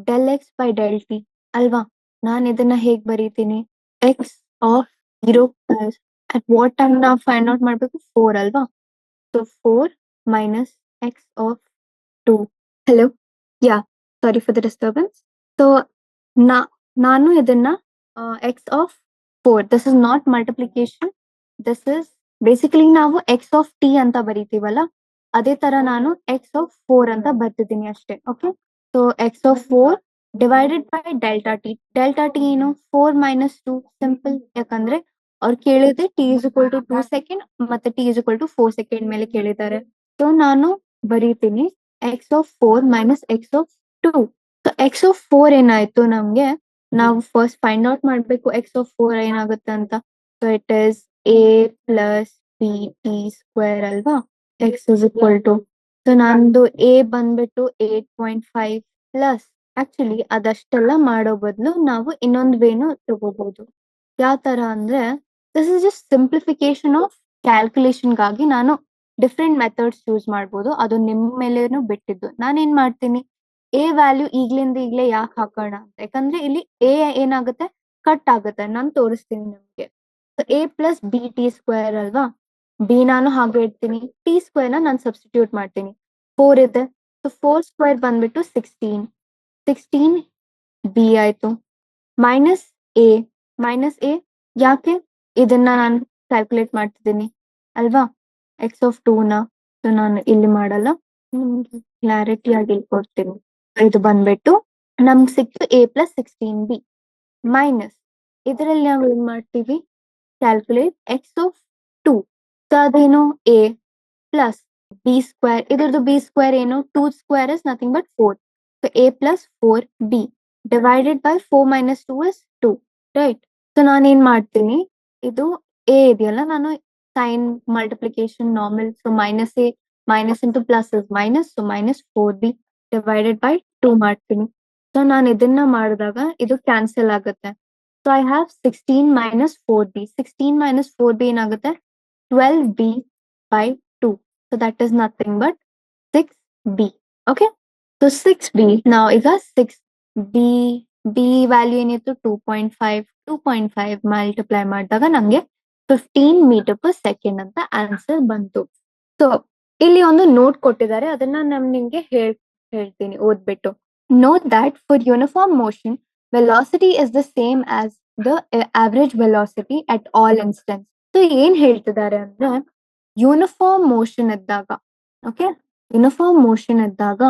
del x by del t ಅಲ್ವಾ? ನಾನು ಇದನ್ನ ಹೇಗ್ ಬರೀತೀನಿ? x of 0 at what time ನಾವು ಫೈಂಡ್ ಔಟ್ ಮಾಡ್ಬೇಕು? 4 ಅಲ್ವಾ? So 4 minus x of 2. Hello? Yeah, sorry for the disturbance. So ನಾನು ಇದನ್ನ x of 4, this is not multiplication, this is basically ನಾವು ಎಕ್ಸ್ ಆಫ್ ಟಿ ಅಂತ ಬರೀತೀವಲ್ಲ, ಅದೇ ತರ ನಾನು ಎಕ್ಸ್ ಆಫ್ 4 ಅಂತ ಬರ್ತಿದ್ದೀನಿ ಅಷ್ಟೇ. Okay, so X of 4 divided by delta T. Delta T ಏನು? 4 - 2. ಸಿಂಪಲ್. ಯಾಕಂದ್ರೆ ಅವ್ರು ಕೇಳಿದ್ರೆ T is equal to 2 second ಮತ್ತೆ T is equal to 4 second ಮೇಲೆ ಕೇಳಿದ್ದಾರೆ. ಸೊ ನಾನು ಬರೀತೀನಿ X of 4 - X of 2. So X of 4 ಏನಾಯ್ತು ನಮ್ಗೆ, ನಾವು ಫಸ್ಟ್ ಫೈಂಡ್ ಔಟ್ ಮಾಡ್ಬೇಕು ಎಕ್ಸ್ ಆಫ್ 4 ಏನಾಗುತ್ತೆ ಅಂತ. So it is a plus B T square ಅಲ್ವಾ, X is equal to. So ನಂದು ಎ ಬಂದ್ಬಿಟ್ಟು 8.5 ಪ್ಲಸ್, ಆಕ್ಚುಲಿ ಅದಷ್ಟೆಲ್ಲ ಮಾಡೋ ಬದಲು ನಾವು ಇನ್ನೊಂದು ವೇನು ತಗೋಬಹುದು. ಯಾವ ತರ ಅಂದ್ರೆ, this is just simplification of ಕ್ಯಾಲ್ಕುಲೇಷನ್ಗಾಗಿ ನಾನು ಡಿಫ್ರೆಂಟ್ ಮೆಥಡ್ಸ್ ಯೂಸ್ ಮಾಡ್ಬೋದು. ಅದು ನಿಮ್ಮ ಮೇಲೇನು ಬಿಟ್ಟಿದ್ದು. ನಾನೇನ್ ಮಾಡ್ತೀನಿ, ಎ ವ್ಯಾಲ್ಯೂ ಈಗ್ಲಿಂದ ಈಗ್ಲೇ ಯಾಕೆ ಹಾಕೋಣ ಅಂತ, ಯಾಕಂದ್ರೆ ಇಲ್ಲಿ ಎ ಏನಾಗುತ್ತೆ, ಕಟ್ ಆಗುತ್ತೆ. ನಾನು ತೋರಿಸ್ತೀನಿ ನಿಮ್ಗೆ. A plus B T square ಅಲ್ವಾ, ಬಿ ನಾನು ಹಾಗೆ ಇಡ್ತೀನಿ, ಟಿ ಸ್ಕ್ವೇರ್ ನಾನು ಸಬ್ಸ್ಟಿಟ್ಯೂಟ್ ಮಾಡ್ತೀನಿ. 4 ಇದೆ, ಸೊ 4 ಸ್ಕ್ವೇರ್ ಬಂದ್ಬಿಟ್ಟು 16. 16 ಬಿ ಆಯ್ತು. Minus A. ಮೈನಸ್ ಎ ಯಾಕೆ, ಇದನ್ನ ನಾನು ಕ್ಯಾಲ್ಕುಲೇಟ್ ಮಾಡ್ತಿದ್ದೀನಿ ಅಲ್ವಾ, ಎಕ್ಸ್ ಆಫ್ 2ನ. ಸೊ ನಾನು ಇಲ್ಲಿ ಮಾಡಲ್ಲ, ನಿಮ್ಗೆ ಕ್ಲಾರಿಟಿ ಆಗಿ ಕೊಡ್ತೀನಿ. ಇದು ಬಂದ್ಬಿಟ್ಟು ನಮ್ಗೆ ಸಿಕ್ತು ಎ ಪ್ಲಸ್ 16 ಬಿ ಮೈನಸ್, ಇದರಲ್ಲಿ ನಾವು ಏನ್ ಮಾಡ್ತೀವಿ, ಕ್ಯಾಲ್ಕುಲೇಟ್ ಎಕ್ಸ್ ಆಫ್ 2. ಸೊ ಅದೇನು, ಎ ಪ್ಲಸ್ ಬಿ ಸ್ಕ್ವೇರ್. ಇದ್ರದ್ದು ಬಿ ಸ್ಕ್ವೇರ್ ಏನು, 2 square is nothing but 4. So A plus 4b divided by 4 - 2 ಇಸ್ 2, ರೈಟ್. ಸೊ ನಾನೇನ್ ಮಾಡ್ತೀನಿ, ಇದು ಎ ಇದೆಯಲ್ಲ, ನಾನು sign multiplication normal. So minus A minus into plus is minus, so -4b divided by 2 ಮಾಡ್ತೀನಿ. ಸೊ ನಾನು ಇದನ್ನ ಮಾಡಿದಾಗ ಇದು ಕ್ಯಾನ್ಸಲ್ ಆಗುತ್ತೆ. So I have 16 - 4b. 16 - 4b ಏನಾಗುತ್ತೆ, 12b by 2. So that is nothing but 6b. Okay. So 6b. Now ಈಗ 6b ವ್ಯಾಲ್ಯೂ ಏನಿತ್ತು 2.5. 2.5 ಮಲ್ಟಿಪ್ಲೈ ಮಾಡಿದಾಗ ನಮ್ಗೆ 15 ಮೀಟರ್ ಪರ್ ಸೆಕೆಂಡ್ ಅಂತ ಆನ್ಸರ್ ಬಂತು. ಸೊ ಇಲ್ಲಿ ಒಂದು ನೋಟ್ ಕೊಟ್ಟಿದ್ದಾರೆ, ಅದನ್ನ ನಾನು ನಿಮ್ಗೆ ಹೇಳ್ತೀನಿ ಓದ್ಬಿಟ್ಟು. Note that for uniform motion velocity is the same as the average velocity at all instants. So ಏನ್ ಹೇಳ್ತಿದ್ದಾರೆ ಅಂದ್ರೆ, ಯೂನಿಫಾರ್ಮ್ ಮೋಷನ್ ಇದ್ದಾಗ, ಓಕೆ, ಯೂನಿಫಾರ್ಮ್ ಮೋಷನ್ ಇದ್ದಾಗ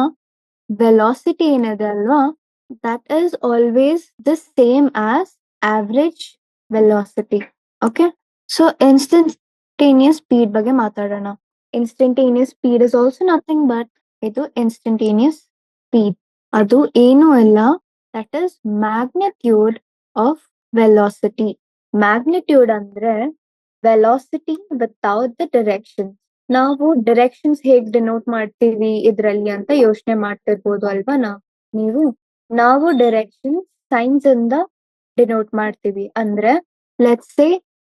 ವೆಲಾಸಿಟಿ ಏನಿದೆ ಅಲ್ವಾ, that is always the same as average velocity. Okay, so instantaneous speed ಬಗ್ಗೆ ಮಾತಾಡೋಣ. Instantaneous speed is also nothing but, ಇದು ಇನ್ಸ್ಟಂಟೇನಿಯಸ್ ಸ್ಪೀಡ್ ಅದು ಏನೂ ಇಲ್ಲ, that is magnitude of velocity. Magnitude ಅಂದ್ರೆ ವೆಲಾಸಿಟಿ ವಿತೌಟ್ ದ ಡೈರೆಕ್ಷನ್. ನಾವು ಡೈರೆಕ್ಷನ್ಸ್ ಹೇಗ್ ಡಿನೋಟ್ ಮಾಡ್ತೀವಿ ಇದ್ರಲ್ಲಿ ಅಂತ ಯೋಚನೆ ಮಾಡ್ತಿರ್ಬೋದು ಅಲ್ವಾ ನೀವು. ನಾವು ಡೈರೆಕ್ಷನ್ ಸೈನ್ಸ್ ಇಂದ ಡಿನೋಟ್ ಮಾಡ್ತೀವಿ. ಅಂದ್ರೆ ಲೆಟ್ಸ್ ಸೇ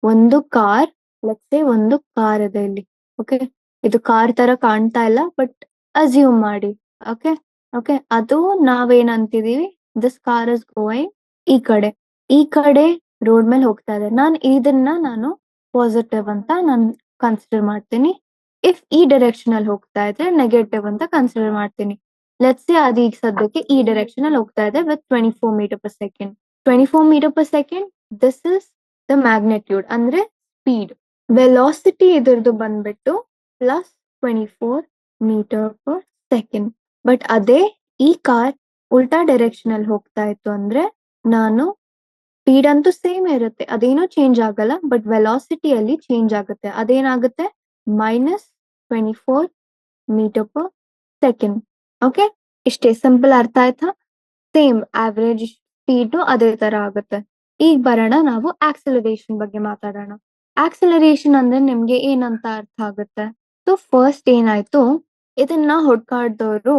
ಒಂದು ಕಾರ್ ಇದೆ ಇಲ್ಲಿ. ಓಕೆ, ಇದು ಕಾರ್ ತರ ಕಾಣ್ತಾ ಇಲ್ಲ ಬಟ್ ಅಸ್ಯೂಮ್ ಮಾಡಿ. ಓಕೆ ಓಕೆ, ಅದು ನಾವೇನಂತಿದೀವಿ, ದಿಸ್ ಕಾರ್ ಇಸ್ ಗೋಯಿಂಗ್ ಈ ಕಡೆ ರೋಡ್ ಮೇಲೆ ಹೋಗ್ತಾ ಇದೆ. ನಾನು ಪಾಸಿಟಿವ್ ಅಂತ ನಾನು ಕನ್ಸಿಡರ್ ಮಾಡ್ತೀನಿ. ಇಫ್ ಈ ಡೈರೆಕ್ಷನ್ ಅಲ್ಲಿ ಹೋಗ್ತಾ ಇದ್ರೆ ನೆಗೆಟಿವ್ ಅಂತ ಕನ್ಸಿಡರ್ ಮಾಡ್ತೀನಿ. ಲೆಟ್ಸ್ ಸೇ ಅದು ಈಗ ಸದ್ಯಕ್ಕೆ ಈ ಡೈರೆಕ್ಷನ್ ಅಲ್ಲಿ ಹೋಗ್ತಾ ಇದೆ with 24 meter per second. 24 meter per second, this is the magnitude ಅಂದ್ರೆ ಸ್ಪೀಡ್. ವೆಲಾಸಿಟಿ ಇದ್ರದ್ದು ಬಂದ್ಬಿಟ್ಟು plus 24 meter per second. But ಅದೇ ಈ ಕಾರ್ ಉಲ್ಟಾ ಡೈರೆಕ್ಷನ್ ಅಲ್ಲಿ ಹೋಗ್ತಾ ಇತ್ತು ಅಂದ್ರೆ, ನಾನು ಸ್ಪೀಡ್ ಅಂತೂ ಸೇಮ್ ಇರುತ್ತೆ, ಅದೇನೋ ಚೇಂಜ್ ಆಗಲ್ಲ, ಬಟ್ ವೆಲಾಸಿಟಿ ಅಲ್ಲಿ ಚೇಂಜ್ ಆಗುತ್ತೆ. ಅದೇನಾಗುತ್ತೆ, -24 ಮೀಟರ್ ಪರ್ ಸೆಕೆಂಡ್. ಓಕೆ, ಇಷ್ಟೇ ಸಿಂಪಲ್, ಅರ್ಥ ಆಯ್ತಾ? ಸೇಮ್ ಆವ್ರೇಜ್ ಸ್ಪೀಡ್ ಅದೇ ತರ ಆಗುತ್ತೆ. ಈಗ ಬರೋಣ ನಾವು ಆಕ್ಸಲರೇಷನ್ ಬಗ್ಗೆ ಮಾತಾಡೋಣ. ಆಕ್ಸಲರೇಷನ್ ಅಂದ್ರೆ ನಿಮ್ಗೆ ಏನಂತ ಅರ್ಥ ಆಗುತ್ತೆ? ಸೊ ಫಸ್ಟ್ ಏನಾಯ್ತು, ಇದನ್ನ ಹುಡ್ಕಾಡ್ದವ್ರು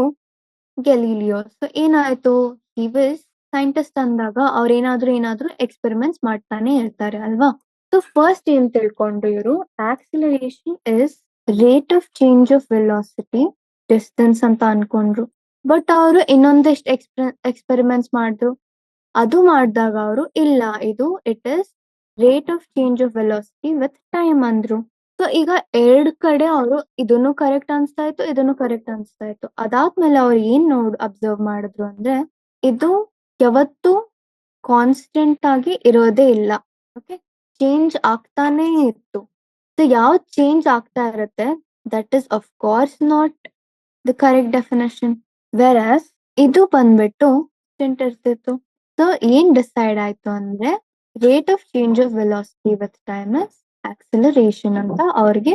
ಗೆಲೀಲಿಯೋ. ಸೊ ಏನಾಯ್ತು, ಹಿ ವಾಸ್ ಸೈಂಟಿಸ್ಟ್ ಅಂದಾಗ ಅವ್ರ ಏನಾದ್ರೂ ಎಕ್ಸ್ಪೆರಿಮೆಂಟ್ಸ್ ಮಾಡ್ತಾನೆ ಇರ್ತಾರೆ ಅಲ್ವಾ. ಸೊ ಫಸ್ಟ್ ಏನ್ ತಿಳ್ಕೊಂಡ್ರು ಇವರು, acceleration is rate of change of velocity distance ಅಂತ ಅನ್ಕೊಂಡ್ರು. ಬಟ್ ಅವರು ಇನ್ನೊಂದಿಷ್ಟು ಎಕ್ಸ್ಪೆರಿಮೆಂಟ್ಸ್ ಮಾಡಿದ್ರು. ಅದು ಮಾಡಿದಾಗ ಅವರು ಇಲ್ಲ, ಇದು it is rate of change of velocity with time ಅಂದ್ರು. ಸೊ ಈಗ ಎರಡ್ ಕಡೆ ಅವರು ಇದನ್ನು ಕರೆಕ್ಟ್ ಅನ್ಸ್ತಾ ಇತ್ತು, ಇದನ್ನು ಕರೆಕ್ಟ್ ಅನ್ಸ್ತಾ ಇತ್ತು. ಅದಾದ್ಮೇಲೆ ಅವ್ರು ಏನ್ ಅಬ್ಸರ್ವ್ ಮಾಡಿದ್ರು ಅಂದ್ರೆ, ಇದು ಯಾವತ್ತು ಕಾನ್ಸ್ಟೆಂಟ್ ಆಗಿ ಇರೋದೇ ಇಲ್ಲ. ಓಕೆ, ಚೇಂಜ್ ಆಗ್ತಾನೇ ಇತ್ತು. ಸೊ ಯಾವ್ದು ಚೇಂಜ್ ಆಗ್ತಾ ಇರುತ್ತೆ that is of course not the correct definition. Whereas ಇದು ಬಂದ್ಬಿಟ್ಟು constant ಇರ್ತಿತ್ತು. ಸೊ ಏನ್ ಡಿಸೈಡ್ ಆಯ್ತು ಅಂದ್ರೆ rate of change of velocity with time is acceleration ಅಂತ ಅವ್ರಿಗೆ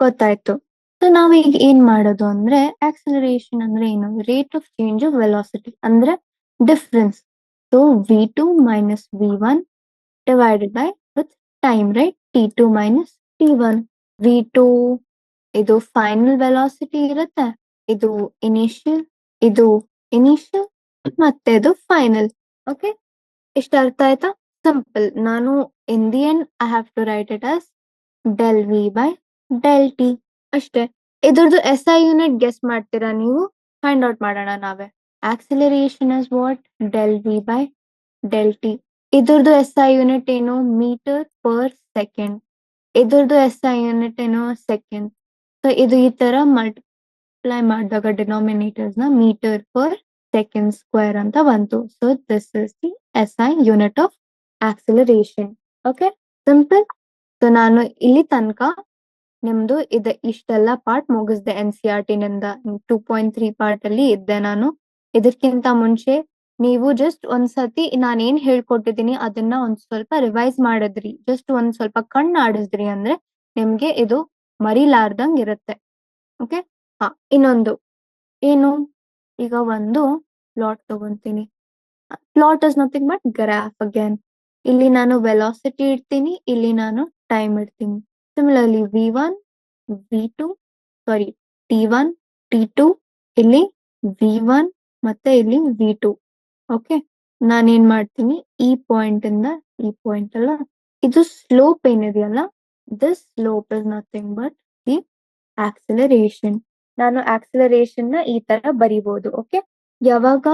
ಗೊತ್ತಾಯ್ತು. ಸೊ ನಾವ್ ಈಗ ಏನ್ ಮಾಡೋದು ಅಂದ್ರೆ ಆಕ್ಸಿಲರೇಷನ್ ಅಂದ್ರೆ ಏನು, rate of change of velocity ಅಂದ್ರೆ difference. So v2 minus v1 divided by with time, right? t2 minus t1. v2 ಇದು ಫೈನಲ್ ವೆಲಾಸಿಟಿ ಇರುತ್ತೆ, ಇದು ಇನಿಷಿಯಲ್, ಇದು ಇನಿಷಿಯಲ್ ಮತ್ತೆ ಇದು ಫೈನಲ್. ಓಕೆ, ಇಷ್ಟ ಅರ್ಥ ಆಯ್ತಾ? ಸಿಂಪಲ್. ನಾನು in the end I have to write it as del V by del T ಅಷ್ಟೇ. ಇದ್ರದ್ದು ಎಸ್ ಐ ಯೂನಿಟ್ ಗೆಸ್ ಮಾಡ್ತೀರಾ ನೀವು? ಫೈಂಡ್ ಔಟ್ ಮಾಡೋಣ ನಾವೇ. Acceleration is what? Del V by del T. ಇದ್ರದ್ದು ಎಸ್ ಐ ಯೂನಿಟ್ ಏನು? Meter per second. ಇದ್ರದ್ದು ಎಸ್ ಐ ಯೂನಿಟ್ ಏನು? ಸೆಕೆಂಡ್. ಸೊ ಇದು ಈ ತರ ಮಲ್ಟಿಪ್ಲೈ ಮಾಡಿದಾಗ ಡಿನಾಮಿನೇಟರ್ಸ್ ನ ಮೀಟರ್ ಪರ್ ಸೆಕೆಂಡ್ ಸ್ಕ್ವೇರ್ ಅಂತ ಬಂತು. So this is the S I unit of acceleration. Okay, simple. So ನಾನು ಇಲ್ಲಿ ತನಕ ನಿಮ್ದು ಇಷ್ಟೆಲ್ಲ ಪಾರ್ಟ್ ಮುಗಿಸ್ದೆ NCERT ನಿಂದ. 2.3 ಪಾರ್ಟ್ ಅಲ್ಲಿ ಇದ್ದೆ ನಾನು. ಇದಕ್ಕಿಂತ ಮುಂಚೆ ನೀವು ಜಸ್ಟ್ ಒಂದ್ಸತಿ ನಾನೇನ್ ಹೇಳ್ಕೊಟ್ಟಿದ್ದೀನಿ ಅದನ್ನ ಒಂದ್ ಸ್ವಲ್ಪ ರಿವೈಸ್ ಮಾಡಿದ್ರಿ, ಜಸ್ಟ್ ಒಂದ್ ಸ್ವಲ್ಪ ಕಣ್ಣಾಡಿಸ್ರಿ ಅಂದ್ರೆ ನಿಮ್ಗೆ ಇದು ಮರಿಲಾರ್ದಂಗ್ ಇರುತ್ತೆ. ಓಕೆ, ಹಾ, ಇನ್ನೊಂದು ಏನು, ಈಗ ಒಂದು ಪ್ಲಾಟ್ ತಗೊಂತೀನಿ. Plot is nothing but graph again. ಇಲ್ಲಿ ನಾನು ವೆಲಾಸಿಟಿ ಇಡ್ತೀನಿ, ಇಲ್ಲಿ ನಾನು ಟೈಮ್ ಇಡ್ತೀನಿ. ಸಿಮಿಲರ್ಲಿ v1 v2 ಸಾರಿ t1 t2, ಇಲ್ಲಿ v1 ಮತ್ತೆ ಇಲ್ಲಿ v2. ಓಕೆ, ನಾನೇನ್ ಮಾಡ್ತೀನಿ, ಈ ಪಾಯಿಂಟ್ ಇಂದ ಈ ಪಾಯಿಂಟ್ ಅಲ್ಲ, ಇದು ಸ್ಲೋಪ್ ಏನಿದೆಯಲ್ಲ, this slope is nothing but the acceleration. ನಾನು ಆಕ್ಸಿಲರೇಷನ್ ನ ಈ ತರ ಬರಿಬಹುದು. ಓಕೆ, ಯಾವಾಗ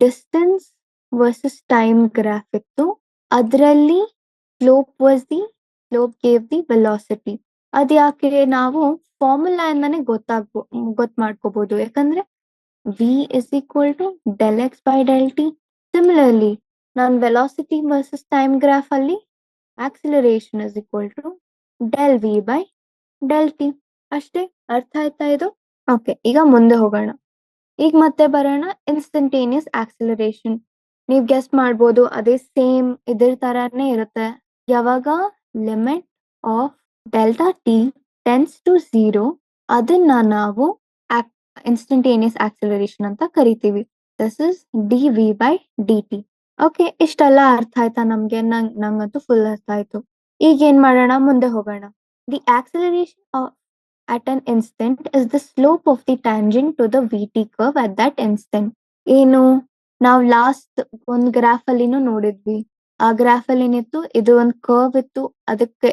ಡಿಸ್ಟೆನ್ಸ್ ವರ್ಸಸ್ ಟೈಮ್ ಗ್ರಾಫ್ ಇತ್ತು ಅದರಲ್ಲಿ slope was the slope gave the velocity. ಅದ್ಯಾಕೆ ನಾವು ಫಾರ್ಮುಲಾ ಇಂದಾನೆ ಗೊತ್ತು ಮಾಡ್ಕೋಬಹುದು, ಯಾಕಂದ್ರೆ v is equal to del x by del t. Similarly, ನಾನು ವೆಲಾಸಿಟಿ ವರ್ಸಸ್ ಟೈಮ್ ಗ್ರಾಫ್ ಅಲ್ಲಿ acceleration is equal to del v by del t. ಅಷ್ಟೇ, ಅರ್ಥ ಆಯ್ತಾ ಇದು? ಓಕೆ, ಈಗ ಮುಂದೆ ಹೋಗೋಣ. ಈಗ ಮತ್ತೆ ಬರೋಣ ಇನ್ಸ್ಟಂಟೇನಿಯಸ್ ಆಕ್ಸಿಲರೇಷನ್. ನೀವ್ ಗೆಸ್ ಮಾಡ್ಬೋದು, ಅದೇ ಸೇಮ್ ಇದ್ರ ತರಾನೇ ಇರುತ್ತೆ. ಯಾವಾಗ limit of delta T tends to 0 ಅದನ್ನ ನಾವು ಇನ್ಸ್ಟಂಟೇನಿಯಸ್ ಆಕ್ಸಿಲರೇಷನ್ ಅಂತ ಕರಿತೀವಿ. This is D V by D T. Okay, ಇಷ್ಟೆಲ್ಲ ಅರ್ಥ ಆಯ್ತಾ ನಮ್ಗೆ? ನಂಗಂತೂ ಫುಲ್ ಅರ್ಥ ಆಯ್ತು. ಈಗ ಏನ್ ಮಾಡೋಣ, ಮುಂದೆ ಹೋಗೋಣ. The acceleration at an instant is the slope of the tangent to the vt curve at that instant. ಏನು ನಾವು ಲಾಸ್ಟ್ ಒಂದ್ ಗ್ರಾಫ್ ಅಲ್ಲಿನೂ ನೋಡಿದ್ವಿ. ಆ ಗ್ರಾಫ್ ಅಲ್ಲಿ ಏನಿತ್ತು, ಇದು ಒಂದು ಕರ್ವ್ ಇತ್ತು, ಅದಕ್ಕೆ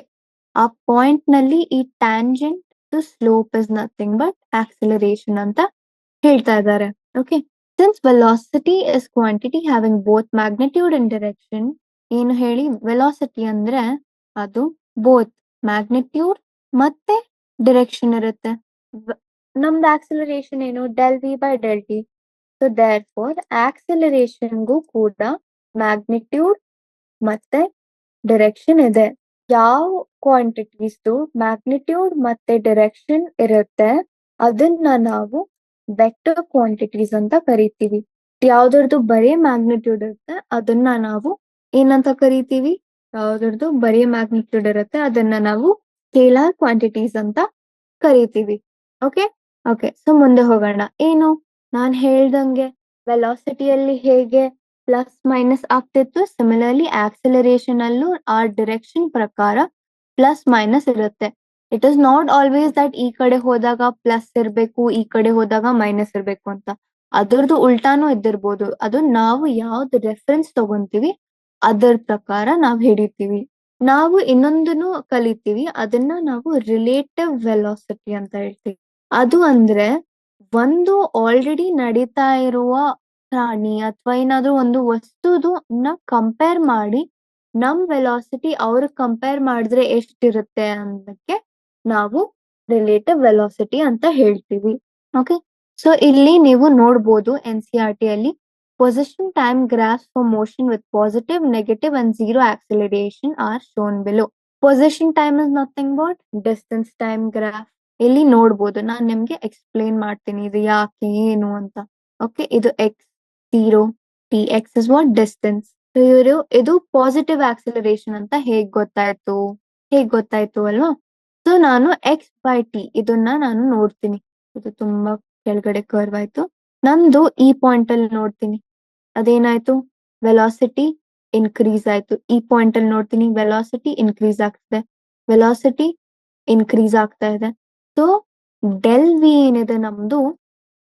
ಆ ಪಾಯಿಂಟ್ ನಲ್ಲಿ ಈ tangent to slope is nothing but acceleration ಅಂತ ಹೇಳ್ತಾ ಇದ್ದಾರೆ. Okay, since velocity is quantity having both magnitude and direction. ಏನು ಹೇಳಿ, ವೆಲಾಸಿಟಿ ಅಂದ್ರೆ ಅದು ಬೋತ್ ಮ್ಯಾಗ್ನಿಟ್ಯೂಡ್ ಮತ್ತೆ ಡಿರೆಕ್ಷನ್ ಇರುತ್ತೆ. ನಮ್ದು ಆಕ್ಸಿಲರೇಷನ್ ಏನು, del V by del T. So therefore ಆಕ್ಸಿಲರೇಷನ್ಗೂ ಕೂಡ ಮ್ಯಾಗ್ನಿಟ್ಯೂಡ್ ಮತ್ತೆ ಡಿರೆಕ್ಷನ್ ಇದೆ. ಯಾವ ಕ್ವಾಂಟಿಟೀಸ್ದು ಮ್ಯಾಗ್ನಿಟ್ಯೂಡ್ ಮತ್ತೆ ಡಿರೆಕ್ಷನ್ ಇರುತ್ತೆ ಅದನ್ನ ನಾವು ವೆಕ್ಟರ್ ಕ್ವಾಂಟಿಟೀಸ್ ಅಂತ ಕರಿತೀವಿ. ಯಾವ್ದ್ರದ್ದು ಬರೀ ಮ್ಯಾಗ್ನಿಟ್ಯೂಡ್ ಇರುತ್ತೆ ಅದನ್ನ ನಾವು ಏನಂತ ಕರಿತೀವಿ, ಯಾವ್ದ್ರದ್ದು ಬರೀ ಮ್ಯಾಗ್ನಿಟ್ಯೂಡ್ ಇರುತ್ತೆ ಅದನ್ನ ನಾವು ಸ್ಕೇಲಾರ್ ಕ್ವಾಂಟಿಟೀಸ್ ಅಂತ ಕರಿತೀವಿ. ಓಕೆ ಓಕೆ, ಸೊ ಮುಂದೆ ಹೋಗೋಣ. ಏನು ನಾನ್ ಹೇಳ್ದಂಗೆ ವೆಲಾಸಿಟಿಯಲ್ಲಿ ಹೇಗೆ ಪ್ಲಸ್ ಮೈನಸ್ ಆಗ್ತಿತ್ತು, ಸಿಮಿಲರ್ಲಿ ಆಕ್ಸಿಲರೇಷನ್ ಅಲ್ಲೂ ಆ ಡಿರೆಕ್ಷನ್ ಪ್ರಕಾರ ಪ್ಲಸ್ ಮೈನಸ್ ಇರುತ್ತೆ. It is not always that ಈ ಕಡೆ ಹೋದಾಗ ಪ್ಲಸ್ ಇರ್ಬೇಕು, ಈ ಕಡೆ ಹೋದಾಗ ಮೈನಸ್ ಇರ್ಬೇಕು ಅಂತ. ಅದ್ರದ್ದು ಉಲ್ಟಾನು ಇದ್ದಿರ್ಬೋದು. ಅದು ನಾವು ಯಾವ್ದು ರೆಫರೆನ್ಸ್ ತಗೊಂತೀವಿ ಅದರ ಪ್ರಕಾರ ನಾವು ಹಿಡಿತೀವಿ. ನಾವು ಇನ್ನೊಂದನ್ನು ಕಲಿತೀವಿ, ಅದನ್ನ ನಾವು ರಿಲೇಟಿವ್ ವೆಲಾಸಿಟಿ ಅಂತ ಹೇಳ್ತೀವಿ. ಅದು ಅಂದ್ರೆ ಒಂದು ಆಲ್ರೆಡಿ ನಡೀತಾ ಇರುವ ಪ್ರಾಣಿ ಅಥವಾ ಏನಾದ್ರೂ ಒಂದು ವಸ್ತುದು ಕಂಪೇರ್ ಮಾಡಿ ನಮ್ ವೆಲಾಸಿಟಿ ಅವ್ರ ಕಂಪೇರ್ ಮಾಡಿದ್ರೆ ಎಷ್ಟಿರುತ್ತೆ ಅನ್ನೋದಕ್ಕೆ ನಾವು ರಿಲೇಟಿವ್ ವೆಲಾಸಿಟಿ ಅಂತ ಹೇಳ್ತೀವಿ. ಓಕೆ, ಸೊ ಇಲ್ಲಿ ನೀವು ನೋಡ್ಬೋದು NCERT ಅಲ್ಲಿ position time graphs for motion with positive, negative and zero acceleration are shown below. Position time is nothing but distance time graph. ಇಲ್ಲಿ ನೋಡ್ಬೋದು, ನಾನ್ ನಿಮ್ಗೆ ಎಕ್ಸ್ಪ್ಲೇನ್ ಮಾಡ್ತೀನಿ ಇದು ಯಾಕೆ ಏನು ಅಂತ. ಓಕೆ, ಇದು X 0, T X is what distance. ಇವರು ಇದು ಪಾಸಿಟಿವ್ ಆಕ್ಸಿಲರೇಷನ್ ಅಂತ ಹೇಗ್ ಗೊತ್ತಾಯ್ತು ಅಲ್ವಾ? ಸೊ ನಾನು ಎಕ್ಸ್ ಬೈ ಟಿ ಇದನ್ನ ನಾನು ನೋಡ್ತೀನಿ. ಇದು ತುಂಬಾ ಕೆಳಗಡೆ ಕರ್ವ್ ಆಯ್ತು. ನಂದು ಈ ಪಾಯಿಂಟ್ ಅಲ್ಲಿ ನೋಡ್ತೀನಿ, ಅದೇನಾಯ್ತು, ವೆಲಾಸಿಟಿ ಇನ್ಕ್ರೀಸ್ ಆಯ್ತು. ಈ ಪಾಯಿಂಟ್ ಅಲ್ಲಿ ನೋಡ್ತೀನಿ, ವೆಲಾಸಿಟಿ ಇನ್ಕ್ರೀಸ್ ಆಗ್ತದೆ, ವೆಲಾಸಿಟಿ ಇನ್ಕ್ರೀಸ್ ಆಗ್ತಾ ಇದೆ. ಸೊ ಡೆಲ್ ವಿ ಏನಿದೆ ನಮ್ದು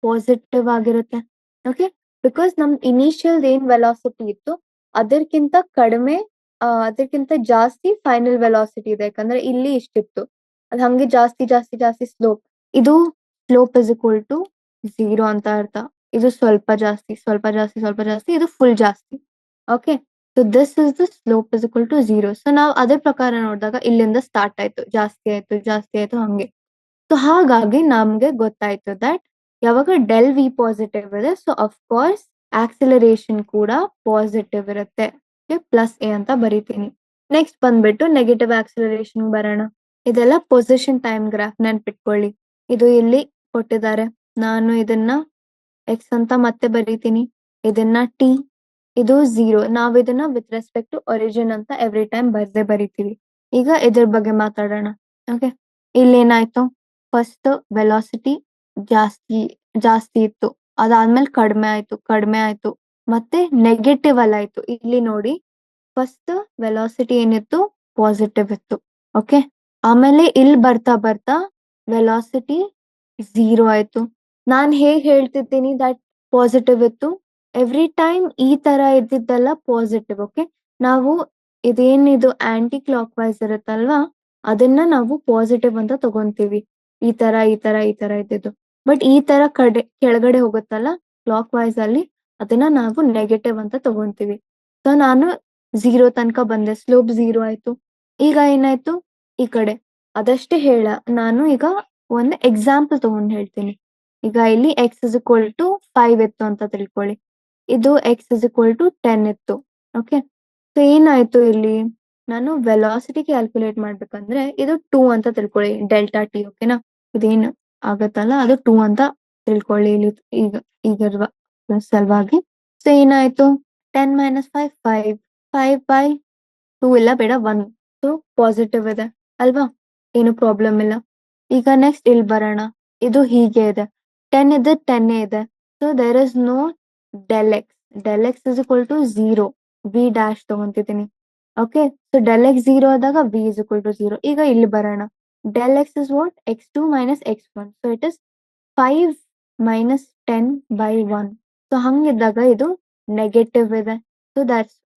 ಪಾಸಿಟಿವ್ ಆಗಿರುತ್ತೆ. ಓಕೆ, ಬಿಕಾಸ್ ನಮ್ ಇನಿಷಿಯಲ್ ಏನ್ ವೆಲಾಸಿಟಿ ಇತ್ತು ಅದಕ್ಕಿಂತ ಕಡಿಮೆ, ಅದಕ್ಕಿಂತ ಜಾಸ್ತಿ ಫೈನಲ್ ವೆಲಾಸಿಟಿ ಇದೆ. ಯಾಕಂದ್ರೆ ಇಲ್ಲಿ ಇಷ್ಟಿತ್ತು, ಅದು ಹಂಗೆ ಜಾಸ್ತಿ ಜಾಸ್ತಿ ಜಾಸ್ತಿ ಸ್ಲೋಪ್. ಇದು ಸ್ಲೋಪ್ ಇಸ್ ಇಕ್ವಲ್ ಟು 0 ಅಂತ ಅರ್ಥ. ಇದು ಸ್ವಲ್ಪ ಜಾಸ್ತಿ ಸ್ವಲ್ಪ ಜಾಸ್ತಿ ಸ್ವಲ್ಪ ಜಾಸ್ತಿ, ಇದು ಫುಲ್ ಜಾಸ್ತಿ. Okay, so this is the slope is equal to 0. So ನಾವು ಅದೇ ಪ್ರಕಾರ ನೋಡಿದಾಗ ಇಲ್ಲಿಂದ ಸ್ಟಾರ್ಟ್ ಆಯ್ತು, ಜಾಸ್ತಿ ಆಯ್ತು ಜಾಸ್ತಿ ಆಯ್ತು ಹಂಗೆ. ಸೊ ಹಾಗಾಗಿ ನಮ್ಗೆ ಗೊತ್ತಾಯ್ತು ದಟ್ ಯಾವಾಗ ಡೆಲ್ ವಿ ಪಾಸಿಟಿವ್ ಇದೆ, ಸೊ ಅಫ್ಕೋರ್ಸ್ ಆಕ್ಸಿಲರೇಷನ್ ಕೂಡ ಪಾಸಿಟಿವ್ ಇರುತ್ತೆ. ಪ್ಲಸ್ ಎ ಅಂತ ಬರೀತೀನಿ. ನೆಕ್ಸ್ಟ್ ಬಂದ್ಬಿಟ್ಟು ನೆಗೆಟಿವ್ ಆಕ್ಸಿಲರೇಷನ್ ಬರೋಣ. ಇದೆಲ್ಲ ಪೊಸಿಷನ್ ಟೈಮ್ ಗ್ರಾಫ್, ನೆನ್ಪಿಟ್ಕೊಳ್ಳಿ. ಇದು ಇಲ್ಲಿ ಕೊಟ್ಟಿದ್ದಾರೆ, ನಾನು ಇದನ್ನ ಎಕ್ಸ್ ಅಂತ ಮತ್ತೆ ಬರೀತೀನಿ, ಇದನ್ನ ಟಿ, ಇದು 0. ನಾವ್ ಇದನ್ನ ವಿತ್ ರೆಸ್ಪೆಕ್ಟ್ ಟು ಒರಿಜಿನ್ ಅಂತ ಎವ್ರಿ ಟೈಮ್ ಬರಿತೀವಿ. ಈಗ ಇದ್ರ ಬಗ್ಗೆ ಮಾತಾಡೋಣ. ಓಕೆ, ಇಲ್ಲೇನಾಯ್ತು, ಫಸ್ಟ್ ವೆಲಾಸಿಟಿ ಜಾಸ್ತಿ ಜಾಸ್ತಿ ಇತ್ತು, ಅದಾದ್ಮೇಲೆ ಕಡಿಮೆ ಆಯ್ತು, ಮತ್ತೆ ನೆಗೆಟಿವ್ ಅಲ್ಲಿ ಆಯ್ತು. ಇಲ್ಲಿ ನೋಡಿ, ಫಸ್ಟ್ ವೆಲಾಸಿಟಿ ಏನಿತ್ತು ಪಾಸಿಟಿವ್ ಇತ್ತು. ಓಕೆ, ಆಮೇಲೆ ಇಲ್ಲಿ ಬರ್ತಾ ಬರ್ತಾ ವೆಲಾಸಿಟಿ 0 ಆಯ್ತು. ನಾನ್ ಹೇಗ್ ಹೇಳ್ತಿದ್ದೀನಿ ದಟ್ ಪಾಸಿಟಿವ್ ಇತ್ತು, ಎವ್ರಿ ಟೈಮ್ ಈ ತರ ಇದ್ದಿದ್ದೆಲ್ಲ ಪಾಸಿಟಿವ್. ಓಕೆ, ನಾವು ಇದೇನಿದು ಆಂಟಿ ಕ್ಲಾಕ್ ವೈಸ್ ಇರುತ್ತಲ್ವಾ, ಅದನ್ನ ನಾವು ಪಾಸಿಟಿವ್ ಅಂತ ತಗೊಂತೀವಿ. ಈ ತರ ಈ ತರ ಈ ತರ ಇದ್ದಿದ್ದು. ಬಟ್ ಈ ತರ ಕೆಳಗಡೆ ಹೋಗುತ್ತಲ್ಲ ಕ್ಲಾಕ್ ವೈಸ್ ಅಲ್ಲಿ, ಅದನ್ನ ನಾವು ನೆಗೆಟಿವ್ ಅಂತ ತಗೊಂತೀವಿ. ಸೊ ನಾನು 0 ತನಕ ಬಂದೆ, ಸ್ಲೋಪ್ 0 ಆಯ್ತು. ಈಗ ಏನಾಯ್ತು, ಈ ಕಡೆ ಅದಷ್ಟೇ ನಾನು ಈಗ ಒಂದು ಎಕ್ಸಾಂಪಲ್ ತಗೊಂಡು ಹೇಳ್ತೀನಿ. ಈಗ ಇಲ್ಲಿ ಎಕ್ಸ್ ಇಸ್ ಇಕ್ವಲ್ ಟು 5 ಇತ್ತು ಅಂತ ತಿಳ್ಕೊಳ್ಳಿ, ಇದು ಎಕ್ಸ್ ಇಸ್ ಇಕ್ವಲ್ ಟು 10 ಇತ್ತು. ಓಕೆ, ಸೊ ಏನಾಯ್ತು, ಇಲ್ಲಿ ನಾನು ವೆಲಾಸಿಟಿ ಕ್ಯಾಲ್ಕುಲೇಟ್ ಮಾಡ್ಬೇಕಂದ್ರೆ ಇದು 2 ಅಂತ ತಿಳ್ಕೊಳ್ಳಿ, ಡೆಲ್ಟಾ ಟಿ. ಓಕೆನಾ, ಇದೇನು ಆಗತ್ತಲ್ಲ ಅದು 2 ಅಂತ ತಿಳ್ಕೊಳ್ಳಿ ಇಲ್ಲಿ. ಈಗ ಈಗ ಸಲುವಾಗಿ ಸೊ ಏನಾಯ್ತು, 10 ಮೈನಸ್ 5 5, 5/2 ಇಲ್ಲ ಬೇಡ 1. ಸೊ ಪಾಸಿಟಿವ್ ಇದೆ ಅಲ್ವಾ, ಏನು ಪ್ರಾಬ್ಲಮ್ ಇಲ್ಲ. ಈಗ ನೆಕ್ಸ್ಟ್ ಇಲ್ಲಿ ಬರೋಣ, ಇದು ಹೀಗೆ ಇದೆ, 10 ಇದೆ 10 ಇದೆ. So there is no del X is equal to 0, V dash ತಗೊಂತಿದ್ದೀನಿ. ಓಕೆ, ಸೊ ಡೆಲ್ ಎಕ್ಸ್ 0 ಆದಾಗ ವಿ ಇಸ್ ಇಕ್ವಲ್ ಟು 0. ಈಗ ಇಲ್ಲಿ ಬರೋಣ, del X is what, x2 minus x1. So it is 5 minus 10/1. So ಹಂಗಿದ್ದಾಗ ಇದು ನೆಗೆಟಿವ್ ಇದೆ. ಸೊ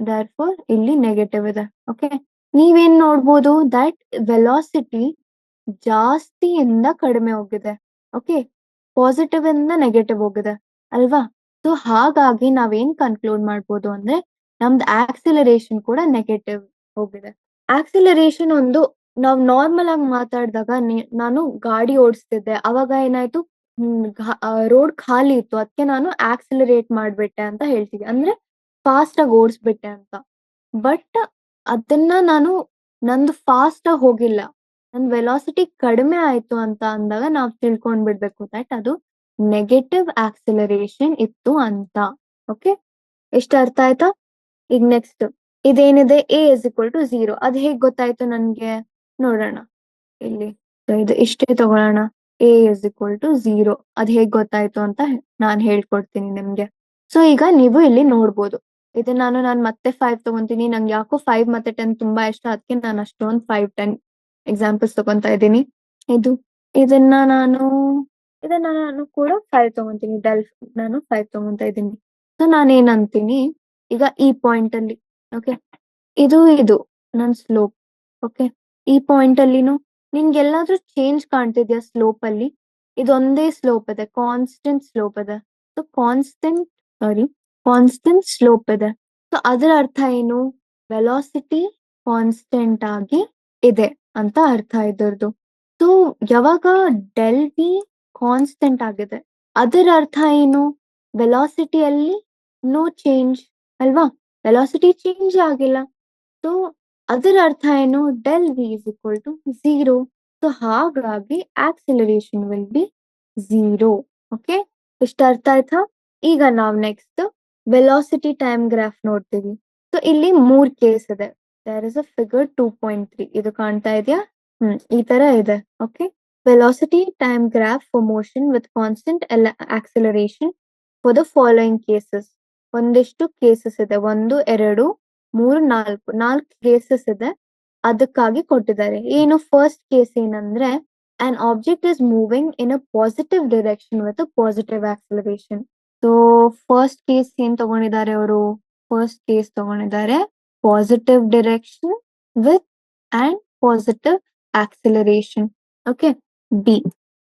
ದರ್ಫೋರ್ ಇಲ್ಲಿ ನೆಗೆಟಿವ್ ಇದೆ. ಓಕೆ, ನೀವೇನ್ ನೋಡ್ಬೋದು ದಟ್ ವೆಲಾಸಿಟಿ ಜಾಸ್ತಿಯಿಂದ ಕಡಿಮೆ ಹೋಗಿದೆ. ಓಕೆ, ಪಾಸಿಟಿವ್ ಇಂದ ನೆಗೆಟಿವ್ ಹೋಗಿದೆ ಅಲ್ವಾ? ಸೊ ಹಾಗಾಗಿ ನಾವೇನ್ ಕನ್ಕ್ಲೂಡ್ ಮಾಡ್ಬೋದು ಅಂದ್ರೆ ನಮ್ದು ಆಕ್ಸಿಲರೇಷನ್ ಕೂಡ ನೆಗೆಟಿವ್ ಹೋಗಿದೆ. ಆಕ್ಸಿಲರೇಷನ್ ಒಂದು ನಾವ್ ನಾರ್ಮಲ್ ಆಗಿ ಮಾತಾಡಿದಾಗ ನಾನು ಗಾಡಿ ಓಡಿಸ್ತಿದ್ದೆ, ಅವಾಗ ಏನಾಯ್ತು, ರೋಡ್ ಖಾಲಿ ಇತ್ತು, ಅದಕ್ಕೆ ನಾನು ಆಕ್ಸಿಲರೇಟ್ ಮಾಡ್ಬಿಟ್ಟೆ ಅಂತ ಹೇಳ್ತೀವಿ, ಅಂದ್ರೆ ಫಾಸ್ಟ್ ಆಗಿ ಓಡಿಸ್ಬಿಟ್ಟೆ ಅಂತ. ಬಟ್ ಅದನ್ನ ನಂದು ಫಾಸ್ಟ್ ಆಗಿ ಹೋಗಿಲ್ಲ, ನನ್ ವೆಲಾಸಿಟಿ ಕಡಿಮೆ ಆಯ್ತು ಅಂತ ಅಂದಾಗ ನಾವ್ ತಿಳ್ಕೊಂಡ್ಬಿಡ್ಬೇಕು ದಟ್ ಅದು ನೆಗೆಟಿವ್ ಆಕ್ಸಿಲರೇಷನ್ ಇತ್ತು ಅಂತ. ಓಕೆ, ಎಷ್ಟು ಅರ್ಥ ಆಯ್ತಾ? ಈಗ ನೆಕ್ಸ್ಟ್ ಇದೇನಿದೆ, ಎ ಇಸ್ ಇಕ್ವಲ್ ಟು 0, ಅದ್ ಹೇಗ್ ಗೊತ್ತಾಯ್ತು ನನ್ಗೆ ನೋಡೋಣ. ಇಲ್ಲಿ ಇದು ಇಷ್ಟೇ ತಗೊಳ್ಳೋಣ, ಎ ಇಸ್ ಇಕ್ವಲ್ ಟು 0, ಅದ್ ಹೇಗ್ ಗೊತ್ತಾಯ್ತು ಅಂತ ನಾನ್ ಹೇಳ್ಕೊಡ್ತೀನಿ ನಿಮ್ಗೆ. ಸೊ ಈಗ ನೀವು ಇಲ್ಲಿ ನೋಡ್ಬೋದು, ಇದು ನಾನು ಮತ್ತೆ 5 ತಗೊಂತೀನಿ, ನಂಗೆ ಯಾಕೋ 5 ಮತ್ತೆ 10 ತುಂಬಾ ಇಷ್ಟ, ಅದಕ್ಕೆ ನಾನು ಅಷ್ಟೊಂದು 5 10 ಎಕ್ಸಾಂಪಲ್ಸ್ ತಗೊಂತಾ ಇದ್ದೀನಿ. ಇದನ್ನ ನಾನು ಕೂಡ 5 ತಗೊಂತೀನಿ, ನಾನು 5 ತಗೊಂತಾ ಇದ್ದೀನಿ. ಸೊ ನಾನೇನ್ ಅಂತೀನಿ, ಈಗ ಈ ಪಾಯಿಂಟ್ ಅಲ್ಲಿ, ಓಕೆ, ಇದು ನನ್ ಸ್ಲೋಪ್. ಓಕೆ, ಈ ಪಾಯಿಂಟ್ ಅಲ್ಲಿನು ನಿನ್ಗೆಲ್ಲಾದ್ರೂ ಚೇಂಜ್ ಕಾಣ್ತಿದ್ಯಾ ಸ್ಲೋಪ್ ಅಲ್ಲಿ? ಇದೊಂದೇ ಸ್ಲೋಪ್ ಇದೆ, ಕಾನ್ಸ್ಟೆಂಟ್ ಸ್ಲೋಪ್ ಇದೆ. ಸೊ ಕಾನ್ಸ್ಟೆಂಟ್ ಸ್ಲೋಪ್ ಇದೆ. ಸೊ ಅದರ ಅರ್ಥ ಏನು, ವೆಲಾಸಿಟಿ ಕಾನ್ಸ್ಟೆಂಟ್ ಆಗಿ ಇದೆ ಅಂತ ಅರ್ಥ ಇದರದು. ಸೊ ಯಾವಾಗ ಡೆಲ್ ವಿ ಕಾನ್ಸ್ಟೆಂಟ್ ಆಗಿದೆ, ಅದರ ಅರ್ಥ ಏನು, ವೆಲಾಸಿಟಿಯಲ್ಲಿ ನೋ ಚೇಂಜ್ ಅಲ್ವಾ, ವೆಲಾಸಿಟಿ ಚೇಂಜ್ ಆಗಿಲ್ಲ. ಸೊ ಅದರ ಅರ್ಥ ಏನು? Del V is equal to 0. So ಹಾಗಾಗಿ ಆಕ್ಸಿಲರೇಷನ್ ವಿಲ್ ಬಿ 0. ಓಕೆ, ಇಷ್ಟ ಅರ್ಥ ಆಯ್ತಾ? ಈಗ ನಾವು ನೆಕ್ಸ್ಟ್ ವೆಲಾಸಿಟಿ ಟೈಮ್ ಗ್ರಾಫ್ ನೋಡ್ತೀವಿ. ಸೊ ಇಲ್ಲಿ 3 ಕೇಸ್ ಇದೆ. There is a figure 2.3. ಇದು ಕಾಣ್ತಾ ಇದೆಯಾ? ಈ ತರ ಇದೆ. Okay, velocity time graph for motion with constant acceleration for the following cases. ಒಂದಿಷ್ಟು ಕೇಸಸ್ ಇದೆ, 1, 2, 3, 4 ಕೇಸಸ್ ಇದೆ. ಅದಕ್ಕಾಗಿ ಕೊಟ್ಟಿದ್ದಾರೆ. ಏನು ಫಸ್ಟ್ ಕೇಸ್ ಏನಂದ್ರೆ, on object is moving in a positive direction with a positive acceleration. So first case ಏನ್ ತಗೊಂಡಿದ್ದಾರೆ ಅವರು? ಫಸ್ಟ್ ಕೇಸ್ ತಗೊಂಡಿದ್ದಾರೆ positive direction with and positive acceleration. Okay, B,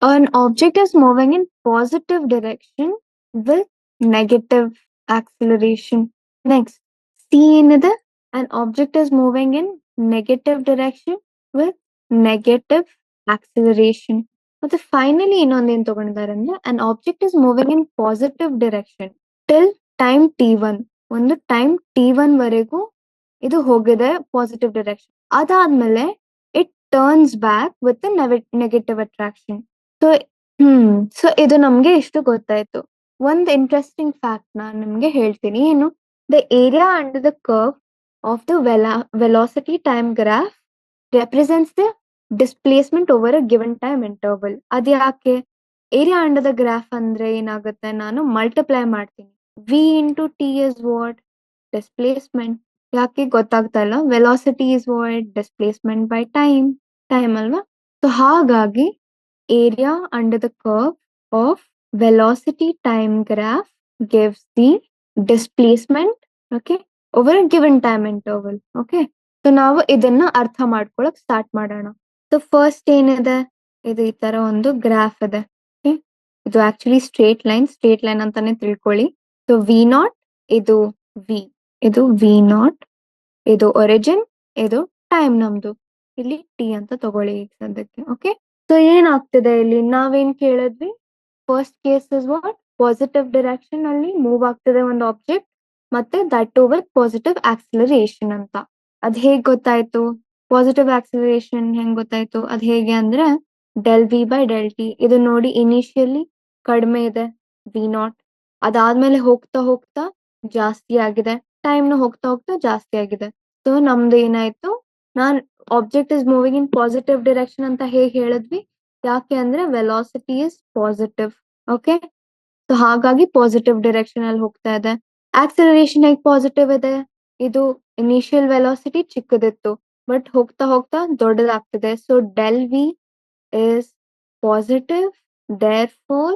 an object is moving in positive direction with negative acceleration. Next, C ಏನಿದೆ? An object is moving in negative direction with negative acceleration. ಮತ್ತೆ ಫೈನಲಿ ಇನ್ನೊಂದೇನ್ ತಗೊಂಡಿದ್ದಾರೆ ಅಂದ್ರೆ, an object is moving in positive direction till time t1. ಒಂದು ಟೈಮ್ t1 ವರೆಗೂ ಇದು ಹೋಗಿದೆ ಪಾಸಿಟಿವ್ ಡೈರೆಕ್ಷನ್. ಅದಾದ್ಮೇಲೆ it turns back with negative attraction. So so ಇದು ನಮ್ಗೆ ಇಷ್ಟು ಗೊತ್ತಾಯ್ತು. ಒಂದು ಇಂಟ್ರೆಸ್ಟಿಂಗ್ ಫ್ಯಾಕ್ಟ್ ನಾನು ನಿಮ್ಗೆ ಹೇಳ್ತೀನಿ. ಏನು? The area under the curve of the velocity time graph represents the displacement over a given time interval. ಅದು ಯಾಕೆ? ಏರಿಯಾ ಅಂಡರ್ ದ ಗ್ರಾಫ್ ಅಂದ್ರೆ ಏನಾಗುತ್ತೆ? ನಾನು ಮಲ್ಟಿಪ್ಲೈ ಮಾಡ್ತೀನಿ. V into T is what? Displacement. ಯಾಕೆ ಗೊತ್ತಾಗ್ತಾ ಇಲ್ಲ? Velocity is what? Displacement by time. Time ಅಲ್ವಾ? ಸೊ ಹಾಗಾಗಿ area under the curve of velocity time graph gives the displacement, okay, over a given time interval. Okay, so ನಾವು ಇದನ್ನ ಅರ್ಥ ಮಾಡ್ಕೊಳಕ್ ಸ್ಟಾರ್ಟ್ ಮಾಡೋಣ. ಸೊ ಫಸ್ಟ್ ಏನಿದೆ? ಇದು ಈ ತರ ಒಂದು ಗ್ರಾಫ್ ಇದೆ. ಓಕೆ, ಇದು ಆಕ್ಚುಲಿ ಸ್ಟ್ರೇಟ್ ಲೈನ್ ಅಂತಾನೆ ತಿಳ್ಕೊಳ್ಳಿ. ಸೊ ವಿ ನಾಟ್, ಇದು ವಿ, ಇದು ವಿ ನಾಟ್, ಇದು ಒರಿಜಿನ್, ಇದು ಟೈಮ್ ನಮ್ದು. ಇಲ್ಲಿ ಟಿ ಅಂತ ತಗೊಳ್ಳಿ ಈಗ ಸದ್ಯಕ್ಕೆ. ಓಕೆ, ಸೊ ಏನಾಗ್ತಿದೆ ಇಲ್ಲಿ? ನಾವೇನ್ ಕೇಳಿದ್ವಿ? First case is what? Positive direction ಅಲ್ಲಿ ಮೂವ್ ಆಗ್ತಿದೆ ಒಂದು ಆಬ್ಜೆಕ್ಟ್, ಮತ್ತೆ that too with positive acceleration ಅಂತ. ಅದ್ ಹೇಗ್ ಗೊತ್ತಾಯ್ತು? ಪಾಸಿಟಿವ್ ಆಕ್ಸಿಲರೇಷನ್ ಹೆಂಗ್ ಗೊತ್ತಾಯ್ತು? ಅದ್ ಹೇಗೆ ಅಂದ್ರೆ, del V by del T. ಇದು ನೋಡಿ, ಇನಿಷಿಯಲಿ ಕಡಿಮೆ ಇದೆ ವಿ ನಾಟ್, ಅದಾದ್ಮೇಲೆ ಹೋಗ್ತಾ ಹೋಗ್ತಾ ಜಾಸ್ತಿ ಆಗಿದೆ, ಟೈಮ್ನ ಹೋಗ್ತಾ ಹೋಗ್ತಾ ಜಾಸ್ತಿ ಆಗಿದೆ. ಸೊ ನಮ್ದು ಏನಾಯ್ತು? ನಾನ್ object is moving in positive direction ಅಂತ ಹೇಗ್ ಹೇಳಿದ್ವಿ? ಯಾಕೆ ಅಂದ್ರೆ velocity is positive. Okay, so ಹಾಗಾಗಿ ಪಾಸಿಟಿವ್ ಡೈರೆಕ್ಷನ್ ಅಲ್ಲಿ ಹೋಗ್ತಾ ಇದೆ. ಆಕ್ಸಿಲರೇಷನ್ ಹೇಗೆ ಪಾಸಿಟಿವ್ ಇದೆ? ಇದು ಇನಿಷಿಯಲ್ ವೆಲಾಸಿಟಿ ಚಿಕ್ಕದಿತ್ತು, ಬಟ್ ಹೋಗ್ತಾ ಹೋಗ್ತಾ ದೊಡ್ಡದಾಗ್ತಿದೆ. So del V is positive, therefore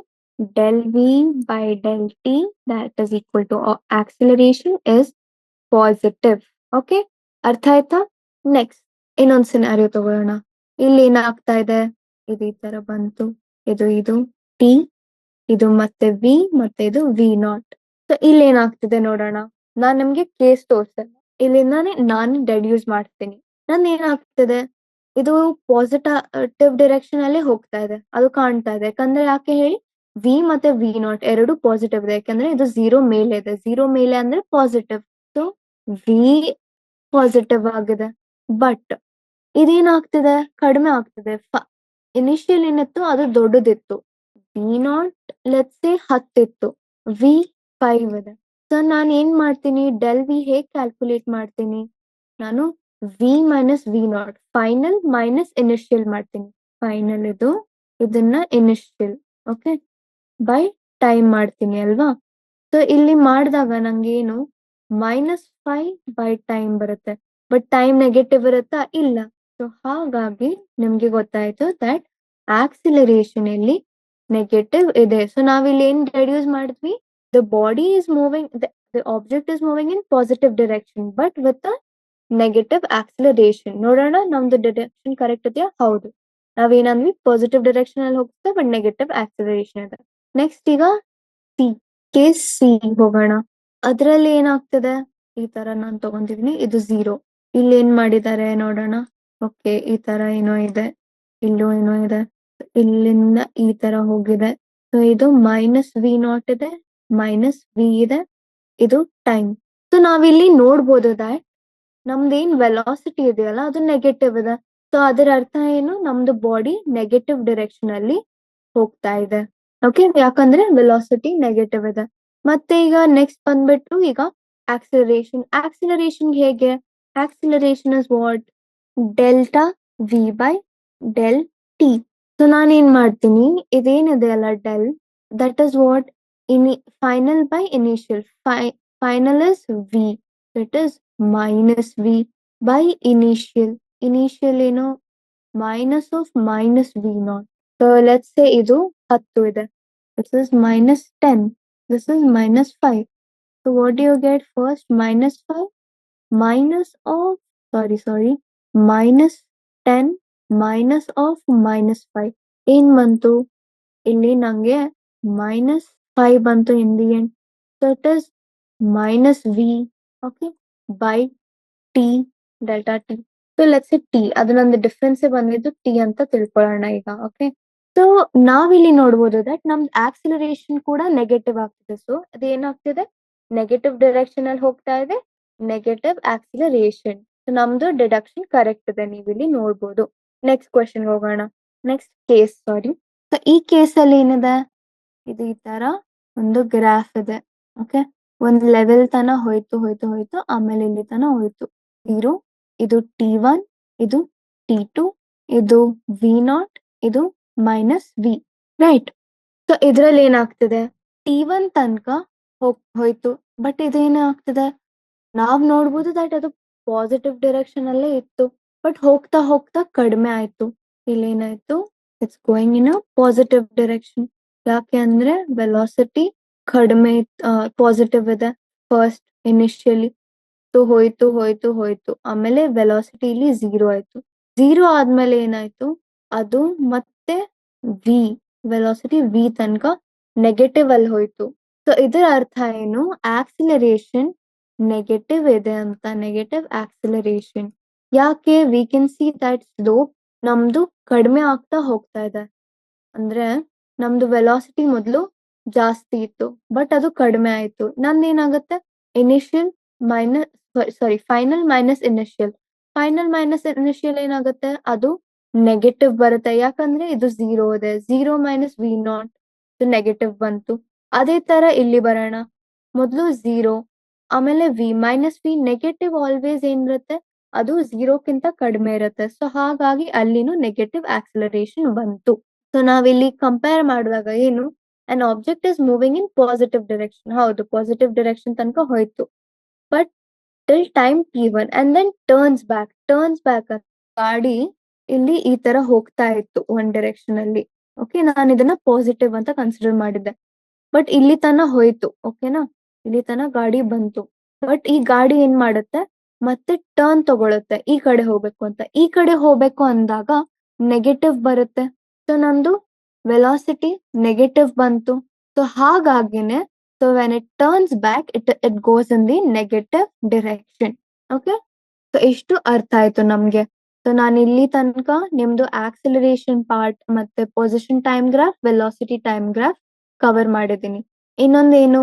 del v by del t, that is equal to acceleration is positive. Okay, ಅರ್ಥ ಆಯ್ತಾ? ನೆಕ್ಸ್ಟ್ ಇನ್ನೊಂದು ಸಿನಾರಿಯೋ ತಗೊಳ್ಳೋಣ. ಇಲ್ಲಿ ಏನಾಗ್ತಾ ಇದೆ? ಇದು ಈ ತರ ಬಂತು, ಇದು ಟಿ, ಇದು ಮತ್ತೆ ವಿ, ಮತ್ತೆ ಇದು ವಿ ನಾಟ್. ಸೊ ಇಲ್ಲಿ ಏನಾಗ್ತಿದೆ ನೋಡೋಣ. ನಾನ್ ನಿಮ್ಗೆ ಕೇಸ್ ತೋರಿಸ್ತೇನೆ, ಇಲ್ಲಿಂದಾನೆ ನಾನು ಡೆಡ್ಯೂಸ್ ಮಾಡ್ತೀನಿ. ನನ್ ಏನಾಗ್ತಿದೆ? ಇದು ಪಾಸಿಟಿವ್ ಡೈರೆಕ್ಷನ್ ಅಲ್ಲಿ ಹೋಗ್ತಾ ಇದೆ, ಅದು ಕಾಣ್ತಾ ಇದೆ. ಯಾಕಂದ್ರೆ ಯಾಕೆ ಹೇಳಿ? ವಿ ಮತ್ತೆ ವಿ ನಾಟ್ ಎರಡು ಪಾಸಿಟಿವ್ ಇದೆ, ಯಾಕಂದ್ರೆ ಇದು 0 ಮೇಲೆ ಇದೆ. 0 ಮೇಲೆ ಅಂದ್ರೆ ಪಾಸಿಟಿವ್. ಸೊ ವಿ ಪಾಸಿಟಿವ್ ಆಗಿದೆ, ಬಟ್ ಇದೇನಾಗ್ತಿದೆ? ಕಡಿಮೆ ಆಗ್ತಿದೆ. ಇನಿಷಿಯಲ್ ಏನಿತ್ತು ಅದು ದೊಡ್ಡದಿತ್ತು. ವಿ ನಾಟ್ ಲೆಟ್ಸ್ ಸೇ 10 ಇತ್ತು, ವಿ 5 ಇದೆ. ಸೊ ನಾನು ಏನ್ ಮಾಡ್ತೀನಿ? ಡೆಲ್ ವಿ ಹೇಗ್ ಕ್ಯಾಲ್ಕುಲೇಟ್ ಮಾಡ್ತೀನಿ? ನಾನು V minus V not, final minus initial ಮಾಡ್ತೀನಿ. ಫೈನಲ್ ಇದು, ಇದನ್ನ ಇನಿಷಿಯಲ್, ಓಕೆ, ಬೈ ಟೈಮ್ ಮಾಡ್ತೀನಿ ಅಲ್ವಾ? ಸೊ ಇಲ್ಲಿ ಮಾಡಿದಾಗ ನಂಗೆ ಏನು? -5 ಬೈ ಟೈಮ್ ಬರುತ್ತೆ. ಬಟ್ ಟೈಮ್ ನೆಗೆಟಿವ್ ಇರುತ್ತಾ? ಇಲ್ಲ. ಸೊ ಹಾಗಾಗಿ ನಿಮ್ಗೆ ಗೊತ್ತಾಯ್ತು ದಟ್ ಆಕ್ಸಿಲರೇಷನ್ ಇಲ್ಲಿ ನೆಗೆಟಿವ್ ಇದೆ. ಸೊ ನಾವಿಲ್ಲಿ ಏನ್ ಡೆಡ್ಯೂಸ್ ಮಾಡಿದ್ವಿ? The body is moving, the object is moving in positive direction but with a negative acceleration. ನೋಡೋಣ ನಮ್ದು ಡೈರೆಕ್ಷನ್ ಕರೆಕ್ಟ್ ಇದೆಯಾ? ಹೌದು. ನಾವೇನಂದ್ವಿ? ಪಾಸಿಟಿವ್ ಡೈರೆಕ್ಷನ್ ಅಲ್ಲಿ ಹೋಗ್ತದೆ ಬಟ್ ನೆಗೆಟಿವ್ ಆಕ್ಸಿಲರೇಷನ್ ಇದೆ. ನೆಕ್ಸ್ಟ್ ಈಗ ಸಿ, ಕೇಸ್ ಸಿ ಹೋಗೋಣ. ಅದ್ರಲ್ಲಿ ಏನಾಗ್ತದೆ? ಈ ತರ ನಾನು ತಗೊಂಡಿದೀನಿ, ಇದು 0. ಇಲ್ಲಿ ಏನ್ ಮಾಡಿದ್ದಾರೆ ನೋಡೋಣ. ಓಕೆ, ಈ ತರ ಏನೋ ಇದೆ, ಇಲ್ಲೂ ಏನೋ ಇದೆ, ಇಲ್ಲಿಂದ ಈ ತರ ಹೋಗಿದೆ. ಸೊ ಇದು ಮೈನಸ್ ವಿ ನಾಟ್ ಇದೆ, ಮೈನಸ್ ವಿ ಇದೆ, ಇದು ಟೈಮ್. ಸೊ ನಾವಿಲ್ಲಿ ನೋಡ್ಬೋದು ದಟ್ ನಮ್ದೇನ್ ವೆಲಾಸಿಟಿ ಇದೆಯಲ್ಲ ಅದು ನೆಗೆಟಿವ್ ಇದೆ. ಸೊ ಅದರ ಅರ್ಥ ಏನು, ನಮ್ದು ಬಾಡಿ ನೆಗೆಟಿವ್ ಡೈರೆಕ್ಷನ್ ಅಲ್ಲಿ ಹೋಗ್ತಾ ಇದೆ. ಓಕೆ, ಯಾಕಂದ್ರೆ ವೆಲಾಸಿಟಿ ನೆಗೆಟಿವ್ ಇದೆ. ಮತ್ತೆ ಈಗ ನೆಕ್ಸ್ಟ್ ಬಂದ್ಬಿಟ್ಟು ಈಗ ಆಕ್ಸಿಲರೇಷನ್. ಆಕ್ಸಿಲರೇಷನ್ ಹೇಗೆ? Acceleration is what? Delta V by del T. So ನಾನೇನ್ ಮಾಡ್ತೀನಿ, ಇದೇನಿದೆ ಅಲ್ಲ del, that is what final by initial. Final is V, that is minus V by initial. Initial ಏನು? Minus of minus V nought. So let's say ಇದು 10 ಇದೆ. This is minus 10. This is minus 5. So what do you get first? Minus 5 minus of sorry minus 10 minus of minus 5 ಏನ್ ಬಂತು ಇಲ್ಲಿ? ನಂಗೆ ಮೈನಸ್ 5 ಬಂತು in the end. So it is minus V, okay, by T, delta T. So let's T, ಅದು ನಂದು ಡಿಫ್ರೆನ್ಸ್ ಬಂದಿದ್ದು ಟಿ ಅಂತ ತಿಳ್ಕೊಳ್ಳೋಣ ಈಗ. ಓಕೆ, ಸೊ ನಾವಿಲ್ಲಿ ನೋಡ್ಬೋದು ದಟ್ ನಮ್ದು ಆಕ್ಸಿಲರೇಷನ್ ಕೂಡ ನೆಗೆಟಿವ್ ಆಗ್ತಿದೆ. ಸೊ ಅದೇನಾಗ್ತಿದೆ? ನೆಗೆಟಿವ್ ಡೈರೆಕ್ಷನ್ ಅಲ್ಲಿ ಹೋಗ್ತಾ ಇದೆ, ನೆಗೆಟಿವ್ ಆಕ್ಸಿಲರೇಷನ್. ನಮ್ದು ಡಿಡಕ್ಷನ್ ಕರೆಕ್ಟ್ ಇದೆ, ನೀವು ಇಲ್ಲಿ ನೋಡ್ಬೋದು. ನೆಕ್ಸ್ಟ್ ಕ್ವೆಶನ್ ಹೋಗೋಣ. ನೆಕ್ಸ್ಟ್ ಕೇಸ್, ಸಾರಿ. ಸೊ ಈ ಕೇಸ್ ಅಲ್ಲಿ ಏನಿದೆ? ಇದು ಈ ತರ ಒಂದು ಗ್ರಾಫ್ ಇದೆ. ಓಕೆ, ಒಂದ್ ಲೆವೆಲ್ ತನ ಹೋಯ್ತು ಹೋಯ್ತು ಹೋಯ್ತು, ಆಮೇಲೆ ಇಲ್ಲಿ ತನ ಹೋಯ್ತು 0. ಇದು T1, ಇದು T2, ಇದು V0, ಇದು ಮೈನಸ್ ವಿ, ರೈಟ್? ಸೊ ಇದ್ರಲ್ಲಿ ಏನಾಗ್ತಿದೆ? T1 ತನಕ ಹೋಯ್ತು, ಬಟ್ ಇದೇನಾಗ್ತಿದೆ? ನಾವ್ ನೋಡ್ಬೋದು ದಟ್ ಅದು ಪಾಸಿಟಿವ್ ಡೈರೆಕ್ಷನ್ ಅಲ್ಲೇ ಇತ್ತು, ಬಟ್ ಹೋಗ್ತಾ ಹೋಗ್ತಾ ಕಡಿಮೆ ಆಯ್ತು. ಇಲ್ಲಿ ಏನಾಯ್ತು? It's going in a positive direction. ಯಾಕೆ ಅಂದ್ರೆ ವೆಲಾಸಿಟಿ ಕಡಿಮೆ ಪಾಸಿಟಿವ್ ಇದೆ ಫಸ್ಟ್ ಇನಿಷಿಯಲಿ. ಸೊ ಹೋಯ್ತು ಹೋಯ್ತು ಹೋಯ್ತು, ಆಮೇಲೆ ವೆಲಾಸಿಟಿ ಇಲ್ಲಿ 0 ಆಯ್ತು. 0 ಆದ್ಮೇಲೆ ಏನಾಯ್ತು? ಅದು ಮತ್ತೆ ವಿ, ವೆಲಾಸಿಟಿ ವಿ ತನಕ ನೆಗೆಟಿವ್ ಅಲ್ಲಿ ಹೋಯ್ತು. ಸೊ ಇದರ ಅರ್ಥ ಏನು? ಆಕ್ಸಿಲರೇಷನ್ ನೆಗೆಟಿವ್ ಇದೆ ಅಂತ, ನೆಗೆಟಿವ್ ಆಕ್ಸಿಲರೇಷನ್. ಯಾಕೆ? We can see that slope ನಮ್ದು ಕಡಿಮೆ ಆಗ್ತಾ ಹೋಗ್ತಾ ಇದೆ. ಅಂದ್ರೆ ನಮ್ದು ವೆಲಾಸಿಟಿ ಮೊದಲು ಜಾಸ್ತಿ ಇತ್ತು, ಬಟ್ ಅದು ಕಡಿಮೆ ಆಯ್ತು. ನಂದೇನಾಗುತ್ತೆ? Initial minus final minus initial. Final minus initial ಏನಾಗುತ್ತೆ? ಅದು ನೆಗೆಟಿವ್ ಬರುತ್ತೆ, ಯಾಕಂದ್ರೆ ಇದು 0 ಇದೆ. 0 ಮೈನಸ್ ವಿ ನಾಟ್ ನೆಗೆಟಿವ್ ಬಂತು. ಅದೇ ತರ ಇಲ್ಲಿ ಬರೋಣ. ಮೊದಲು 0, ಆಮೇಲೆ V, minus V. Negative always ಏನಿರುತ್ತೆ? ಅದು 0ಕ್ಕಿಂತ ಕಡಿಮೆ ಇರುತ್ತೆ. ಸೊ ಹಾಗಾಗಿ ಅಲ್ಲಿನೂ ನೆಗೆಟಿವ್ ಆಕ್ಸಿಲರೇಷನ್ ಬಂತು. ಸೊ ನಾವಿಲ್ಲಿ ಕಂಪೇರ್ ಮಾಡಿದಾಗ ಏನು? An object is moving in positive direction. ಹೌದು, ಪಾಸಿಟಿವ್ ಡೈರೆಕ್ಷನ್ ತನಕ ಹೋಯ್ತು, but till time T1 and then turns back. ಗಾಡಿ ಇಲ್ಲಿ ಈ ತರ ಹೋಗ್ತಾ ಇತ್ತು ಒಂದ್ ಡೈರೆಕ್ಷನ್ ಅಲ್ಲಿ. ಓಕೆ, ನಾನು ಇದನ್ನ ಪಾಸಿಟಿವ್ ಅಂತ ಕನ್ಸಿಡರ್ ಮಾಡಿದ್ದೆ, ಬಟ್ ಇಲ್ಲಿ ತನ ಹೋಯ್ತು. ಓಕೆನಾ, ಇಲ್ಲಿ ತನ ಗಾಡಿ ಬಂತು, ಬಟ್ ಈ ಗಾಡಿ ಏನ್ ಮಾಡುತ್ತೆ? ಮತ್ತೆ ಟರ್ನ್ ತಗೊಳುತ್ತೆ ಈ ಕಡೆ ಹೋಗ್ಬೇಕು ಅಂತ. ಈ ಕಡೆ ಹೋಗ್ಬೇಕು ಅಂದಾಗ ನೆಗೆಟಿವ್ ಬರುತ್ತೆ. ಸೊ ನಂದು ವೆಲಾಸಿಟಿ ನೆಗೆಟಿವ್ ಬಂತು. ಸೊ ಹಾಗಾಗಿನೇ so when it turns back, it goes in the negative direction. Okay, so ಇಷ್ಟು ಅರ್ಥ ಆಯ್ತು ನಮ್ಗೆ. ಸೊ ನಾನು ಇಲ್ಲಿ ತನಕ ನಿಮ್ದು ಆಕ್ಸಿಲರೇಷನ್ ಪಾರ್ಟ್ ಮತ್ತೆ position time graph, velocity time graph cover ಮಾಡಿದ್ದೀನಿ. ಇನ್ನೊಂದೇನು?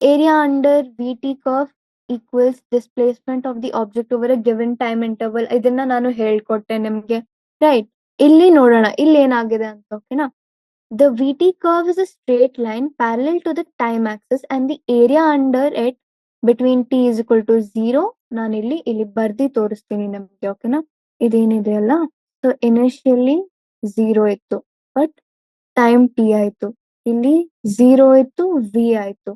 Area under V T curve equals displacement of the object over a given time interval. ಇದನ್ನ ನಾನು ಹೇಳ್ಕೊಟ್ಟೆ ನಿಮ್ಗೆ, ರೈಟ್? ಇಲ್ಲಿ ನೋಡೋಣ ಇಲ್ಲಿ ಏನಾಗಿದೆ ಅಂತ. ಓಕೆನಾ, the VT curve is a straight line parallel to the time axis and the area under it between t is equal to 0. ನಾನು ಇಲ್ಲಿ ಬರ್ದಿ ತೋರಿಸ್ತೀನಿ ನಮ್ಗೆ. ಓಕೆನಾ, ಇದೇನಿದೆ ಅಲ್ಲ, ಸೊ ಇನಿಷಿಯಲಿ 0 ಇತ್ತು, ಬಟ್ ಟೈಮ್ ಟಿ ಆಯ್ತು. ಇಲ್ಲಿ 0 ಇತ್ತು, ವಿ ಆಯ್ತು.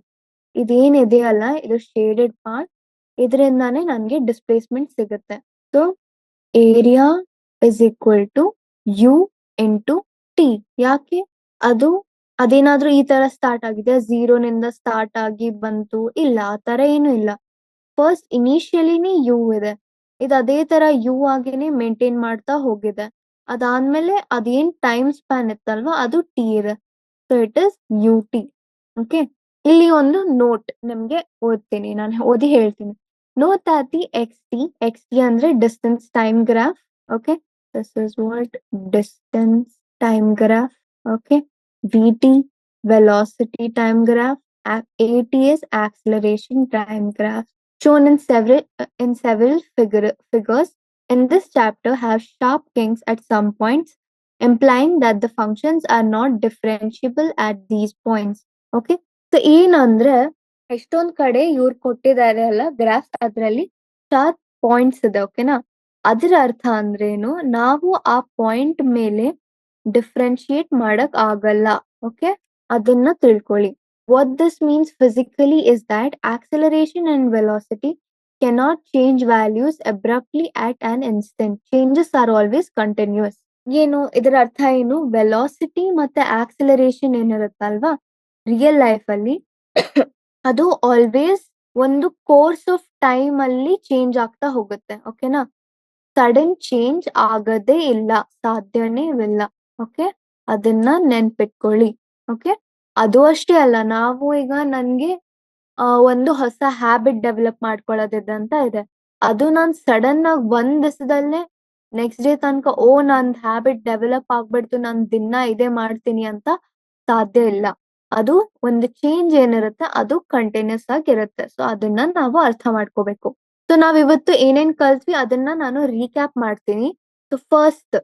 ಇದೇನಿದೆ ಅಲ್ಲ, ಇದು ಶೇಡೆಡ್ ಪಾರ್ಟ್, ಇದರಿಂದಾನೇ ನನಗೆ ಡಿಸ್ಪ್ಲೇಸ್ಮೆಂಟ್ ಸಿಗುತ್ತೆ. So area is equal to U into T. ಯಾಕೆ? ಅದೇನಾದ್ರೂ ಈ ತರ ಸ್ಟಾರ್ಟ್ ಆಗಿದೆ, 0ನಿಂದ ಸ್ಟಾರ್ಟ್ ಆಗಿ ಬಂತು? ಇಲ್ಲ, ಆ ತರ ಏನು ಇಲ್ಲ. ಫಸ್ಟ್ ಇನಿಷಿಯಲಿನೇ ಯು ಇದೆ, ಇದು ಅದೇ ತರ ಯು ಆಗಿನೇ ಮೇಂಟೈನ್ ಮಾಡ್ತಾ ಹೋಗಿದೆ. ಅದಾದ್ಮೇಲೆ ಅದೇನ್ ಟೈಮ್ ಸ್ಪ್ಯಾನ್ ಇತ್ತಲ್ವಾ, ಅದು ಟಿ ಇದೆ. So it is U T. Okay, ಇಲ್ಲಿ ಒಂದು ನೋಟ್ ನಿಮ್ಗೆ ಓದ್ತೀನಿ, ನಾನು ಓದಿ ಹೇಳ್ತೀನಿ. Note that the X T ಅಂದ್ರೆ distance time graph. Okay, this is what distance time graph. Okay, vt velocity time graph, at is acceleration time graph. shown in several figures in this chapter have sharp kings at some points, implying that the functions are not differentiable at these points. Okay, so ಏನಂದ್ರೆ ಎಷ್ಟೊಂದ್ ಕಡೆ ಇವ್ರು ಕೊಟ್ಟಿದ್ದಾರೆ ಅಲ್ಲ ಗ್ರಾಫ್ಸ್, ಅದ್ರಲ್ಲಿ ಶಾರ್ಪ್ ಪಾಯಿಂಟ್ಸ್ ಇದೆ. ಓಕೆನಾ, ಅದರ ಅರ್ಥ ಅಂದ್ರೇನು, ನಾವು ಆ ಪಾಯಿಂಟ್ ಮೇಲೆ ಡಿಫ್ರೆನ್ಶಿಯೇಟ್ ಮಾಡಕ್ ಆಗಲ್ಲ. ಓಕೆ, ಅದನ್ನ ತಿಳ್ಕೊಳ್ಳಿ. What this means physically is that acceleration and velocity cannot change values abruptly at an instant. Changes are always continuous. ಏನು ಇದರ ಅರ್ಥ ಏನು? ವೆಲಾಸಿಟಿ ಮತ್ತೆ ಆಕ್ಸಿಲರೇಷನ್ ಏನಿರುತ್ತಲ್ವಾ ರಿಯಲ್ ಲೈಫ್ ಅಲ್ಲಿ ಅದು ಆಲ್ವೇಸ್ ಒಂದು ಕೋರ್ಸ್ ಆಫ್ ಟೈಮ್ ಅಲ್ಲಿ ಚೇಂಜ್ ಆಗ್ತಾ ಹೋಗುತ್ತೆ. ಓಕೆನಾ, ಸಡನ್ ಚೇಂಜ್ ಆಗದೇ ಇಲ್ಲ, ಸಾಧ್ಯನೇ ಇಲ್ಲ. ಓಕೆ, ಅದನ್ನ ನೆನ್ಪಿಟ್ಕೊಳ್ಳಿ. ಓಕೆ, ಅದು ಅಷ್ಟೇ ಅಲ್ಲ, ನಾವು ಈಗ ನನ್ಗೆ ಒಂದು ಹೊಸ ಹ್ಯಾಬಿಟ್ ಡೆವಲಪ್ ಮಾಡ್ಕೊಳ್ಳೋದಿದೆ ಅಂತ ಇದೆ. ಅದು ನಾನ್ ಸಡನ್ ಆಗಿ ಒಂದ್ ದಿವಸದಲ್ಲೇ ನೆಕ್ಸ್ಟ್ ಡೇ ತನಕ ನಂದ್ ಹ್ಯಾಬಿಟ್ ಡೆವಲಪ್ ಆಗ್ಬಿಡ್ತು, ನಾನ್ ದಿನ ಇದೇ ಮಾಡ್ತೀನಿ ಅಂತ ಸಾಧ್ಯ ಇಲ್ಲ. ಅದು ಒಂದು ಚೇಂಜ್ ಏನಿರುತ್ತೆ ಅದು ಕಂಟಿನ್ಯೂಸ್ ಆಗಿರುತ್ತೆ. ಸೊ ಅದನ್ನ ನಾವು ಅರ್ಥ ಮಾಡ್ಕೋಬೇಕು. ಸೊ ನಾವ್ ಇವತ್ತು ಏನೇನ್ ಕಲ್ತ್ವಿ ಅದನ್ನ ನಾನು ರೀಕ್ಯಾಪ್ ಮಾಡ್ತೀನಿ. ಸೊ ಫಸ್ಟ್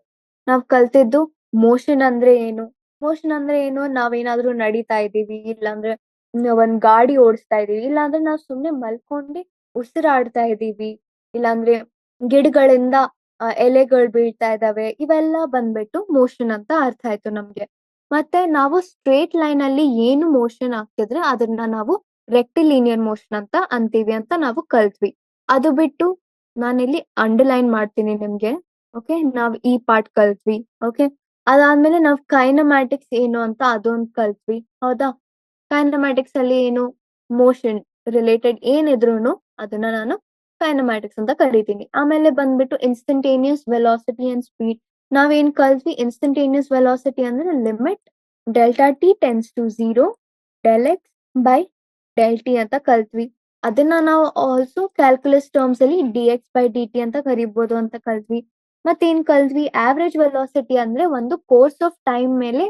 ನಾವ್ ಕಲ್ತಿದ್ದು ಮೋಷನ್ ಅಂದ್ರೆ ಏನು. ಮೋಷನ್ ಅಂದ್ರೆ ಏನು? ನಾವೇನಾದ್ರೂ ನಡೀತಾ ಇದೀವಿ, ಇಲ್ಲಾಂದ್ರೆ ಒಂದ್ ಗಾಡಿ ಓಡಿಸ್ತಾ ಇದೀವಿ, ಇಲ್ಲಾಂದ್ರೆ ನಾವ್ ಸುಮ್ನೆ ಮಲ್ಕೊಂಡಿ ಉಸಿರಾಡ್ತಾ ಇದೀವಿ, ಇಲ್ಲಾಂದ್ರೆ ಗಿಡಗಳಿಂದ ಎಲೆಗಳು ಬೀಳ್ತಾ ಇದಾವೆ, ಇವೆಲ್ಲ ಬಂದ್ಬಿಟ್ಟು ಮೋಷನ್ ಅಂತ ಅರ್ಥ ಆಯ್ತು ನಮ್ಗೆ. ಮತ್ತೆ ನಾವು ಸ್ಟ್ರೇಟ್ ಲೈನ್ ಅಲ್ಲಿ ಏನು ಮೋಷನ್ ಆಗ್ತಿದ್ರೆ ಅದನ್ನ ನಾವು ರೆಕ್ಟಿಲಿನಿಯರ್ ಮೋಷನ್ ಅಂತ ಅಂತೀವಿ ಅಂತ ನಾವು ಕಲ್ತ್ವಿ. ಅದು ಬಿಟ್ಟು ನಾನಿಲ್ಲಿ ಅಂಡರ್ಲೈನ್ ಮಾಡ್ತೀನಿ ನಿಮ್ಗೆ. ಓಕೆ, ನಾವ್ ಈ ಪಾರ್ಟ್ ಕಲ್ತ್ವಿ. ಓಕೆ, ಅದಾದ್ಮೇಲೆ ನಾವ್ ಕೈನಮ್ಯಾಟಿಕ್ಸ್ ಏನು ಅಂತ ಅದೊಂದು ಕಲ್ತ್ವಿ. ಹೌದಾ, ಕೈನಮ್ಯಾಟಿಕ್ಸ್ ಅಲ್ಲಿ ಏನು ಮೋಷನ್ ರಿಲೇಟೆಡ್ ಏನಿದ್ರು ಅದನ್ನ ನಾನು ಕೈನಮ್ಯಾಟಿಕ್ಸ್ ಅಂತ ಕರಿತೀನಿ. ಆಮೇಲೆ ಬಂದ್ಬಿಟ್ಟು ಇನ್ಸ್ಟಂಟೇನಿಯಸ್ ವೆಲಾಸಿಟಿ ಅಂಡ್ ಸ್ಪೀಡ್. ನಾವೇನ್ ಕಲ್ತ್ವಿ? ಇನ್ಸ್ಟಂಟೇನಿಯಸ್ ವೆಲಾಸಿಟಿ ಅಂದ್ರೆ limit delta T tends to 0 del X by del T ಅಂತ ಕಲ್ತ್ವಿ. ಅದನ್ನ ನಾವು ಆಲ್ಸೋ ಕ್ಯಾಲ್ಕುಲಸ್ ಟರ್ಮ್ಸ್ ಅಲ್ಲಿ D X by D T ಅಂತ ಕರಿಬಹುದು ಅಂತ ಕಲ್ತ್ವಿ. ಮತ್ತೇನ್ ಕಲ್ತ್ವಿ? ಆವ್ರೇಜ್ ವೆಲಾಸಿಟಿ ಅಂದ್ರೆ ಒಂದು ಕೋರ್ಸ್ ಆಫ್ ಟೈಮ್ ಮೇಲೆ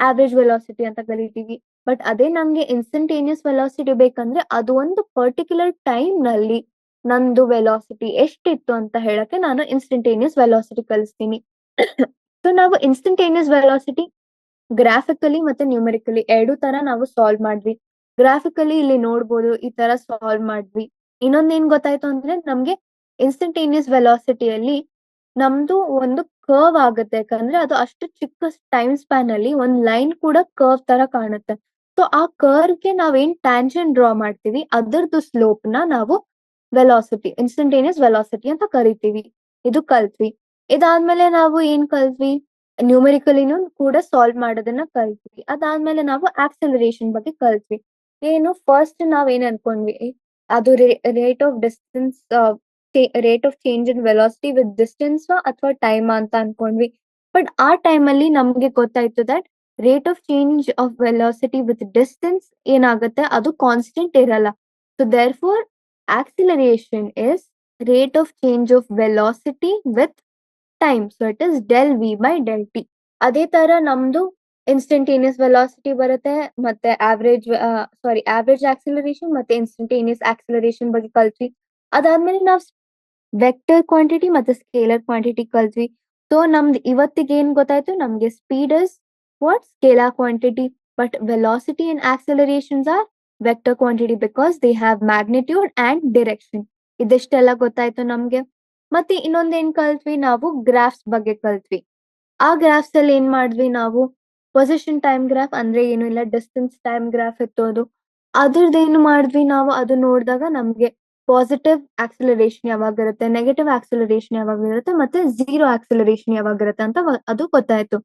ಆವ್ರೇಜ್ ವೆಲಾಸಿಟಿ ಅಂತ ಕರಿತೀವಿ. ಬಟ್ ಅದೇ ನಮ್ಗೆ ಇನ್ಸ್ಟಂಟೇನಿಯಸ್ ವೆಲಾಸಿಟಿ ಬೇಕಂದ್ರೆ ಅದು ಒಂದು ಪರ್ಟಿಕ್ಯುಲರ್ ಟೈಮ್ ನಲ್ಲಿ ನಂದು ವೆಲಾಸಿಟಿ ಎಷ್ಟಿತ್ತು ಅಂತ ಹೇಳಕ್ಕೆ ನಾನು ಇನ್ಸ್ಟಂಟೇನಿಯಸ್ ವೆಲಾಸಿಟಿ ಕಲಿಸ್ತೀನಿ. ಸೊ ನಾವು ಇನ್ಸ್ಟಂಟೇನಿಯಸ್ ವೆಲಾಸಿಟಿ ಗ್ರಾಫಿಕಲಿ ಮತ್ತೆ ನ್ಯೂಮೆರಿಕಲಿ ಎರಡು ತರ ನಾವು ಸಾಲ್ವ್ ಮಾಡ್ವಿ. ಗ್ರಾಫಿಕಲಿ ಇಲ್ಲಿ ನೋಡ್ಬೋದು, ಈ ತರ ಸಾಲ್ವ್ ಮಾಡ್ವಿ. ಇನ್ನೊಂದೇನ್ ಗೊತ್ತಾಯ್ತು ಅಂದ್ರೆ ನಮ್ಗೆ ಇನ್ಸ್ಟಂಟೇನಿಯಸ್ ವೆಲಾಸಿಟಿಯಲ್ಲಿ ನಮ್ದು ಒಂದು ಕರ್ವ್ ಆಗುತ್ತೆ, ಯಾಕಂದ್ರೆ ಅದು ಅಷ್ಟು ಚಿಕ್ಕ ಟೈಮ್ ಸ್ಪ್ಯಾನ್ ಅಲ್ಲಿ ಒಂದ್ ಲೈನ್ ಕೂಡ ಕರ್ವ್ ತರ ಕಾಣುತ್ತೆ. ಸೊ ಆ ಕರ್ವ್ಗೆ ನಾವೇನ್ ಟ್ಯಾಂಜೆಂಟ್ ಡ್ರಾ ಮಾಡ್ತೀವಿ ಅದರದ್ದು ಸ್ಲೋಪ್ ನ ನಾವು ವೆಲಾಸಿಟಿ, ಇನ್ಸ್ಟಂಟೇನಿಯಸ್ ವೆಲಾಸಿಟಿ ಅಂತ ಕರಿತೀವಿ. ಇದು ಕಲ್ತ್ವಿ. ಇದಾದ್ಮೇಲೆ ನಾವು ಏನ್ ಕಲ್ತ್ವಿ? ನ್ಯೂಮೆರಿಕಲಿನೂ ಕೂಡ ಸಾಲ್ವ್ ಮಾಡೋದನ್ನ ಕಲ್ತ್ವಿ. ಅದಾದ್ಮೇಲೆ ನಾವು ಆಕ್ಸಲರೇಷನ್ ಬಗ್ಗೆ ಕಲ್ತ್ವಿ. ಏನು ಫಸ್ಟ್ ನಾವ್ ಏನ್ ಅನ್ಕೊಂಡ್ವಿ? ಅದು rate of distance, rate of change in velocity with distance ಅಥವಾ ಟೈಮ್ ಅಂತ ಅನ್ಕೊಂಡ್ವಿ. ಬಟ್ ಆ ಟೈಮ್ ಅಲ್ಲಿ ನಮ್ಗೆ ಗೊತ್ತಾಯ್ತು that rate of change of velocity with distance ಏನಾಗುತ್ತೆ, ಅದು ಕಾನ್ಸ್ಟೆಂಟ್ ಇರಲ್ಲ. So therefore acceleration is rate of change of velocity with time. So it is del v by del t. ಅದೇ ತರ ನಮ್ದು ಇನ್ಸ್ಟಂಟೇನಿಯಸ್ ವೆಲಾಸಿಟಿ ಬರುತ್ತೆ, ಮತ್ತೆ ಆವ್ರೇಜ್ ಆಕ್ಸಿಲರೇಷನ್ ಮತ್ತೆ ಇನ್ಸ್ಟಂಟೇನಿಯಸ್ ಆಕ್ಸಿಲರೇಷನ್ ಬಗ್ಗೆ ಕಲ್ತ್ವಿ. ಅದಾದ್ಮೇಲೆ ನಾವು ವೆಕ್ಟರ್ ಕ್ವಾಂಟಿಟಿ ಮತ್ತೆ ಸ್ಕೇಲರ್ ಕ್ವಾಂಟಿಟಿ ಕಲ್ತ್ವಿ. ಸೊ ನಮ್ದು ಇವತ್ತಿಗೆ ಏನ್ ಗೊತ್ತಾಯ್ತು? ನಮ್ಗೆ speed is what scalar quantity, but velocity and accelerations are vector quantity because they have magnitude and direction. ಇದಿಷ್ಟೆಲ್ಲ ಗೊತ್ತಾಯ್ತು ನಮ್ಗೆ. ಮತ್ತೆ ಇನ್ನೊಂದೇನ್ ಕಲ್ತ್ವಿ? ನಾವು ಗ್ರಾಫ್ಸ್ ಬಗ್ಗೆ ಕಲ್ತ್ವಿ. ಆ ಗ್ರಾಫ್ಸ್ ಅಲ್ಲಿ ಏನ್ ಮಾಡಿದ್ವಿ ನಾವು? ಪೊಸಿಷನ್ ಟೈಮ್ ಗ್ರಾಫ್ ಅಂದ್ರೆ ಏನು ಇಲ್ಲ, ಡಿಸ್ಟೆನ್ಸ್ ಟೈಮ್ ಗ್ರಾಫ್ ಇತ್ತು ಅದು. ಅದ್ರದ್ದೇನು ಮಾಡಿದ್ವಿ ನಾವು? ಅದು ನೋಡಿದಾಗ ನಮ್ಗೆ ಪಾಸಿಟಿವ್ ಆಕ್ಸಿಲರೇಷನ್ ಯಾವಾಗಿರುತ್ತೆ, ನೆಗೆಟಿವ್ ಆಕ್ಸಿಲರೇಷನ್ ಯಾವಾಗಿರುತ್ತೆ, ಮತ್ತೆ ಝೀರೋ ಆಕ್ಸಿಲರೇಷನ್ ಯಾವಾಗಿರುತ್ತೆ ಅಂತ ಅದು ಗೊತ್ತಾಯ್ತು.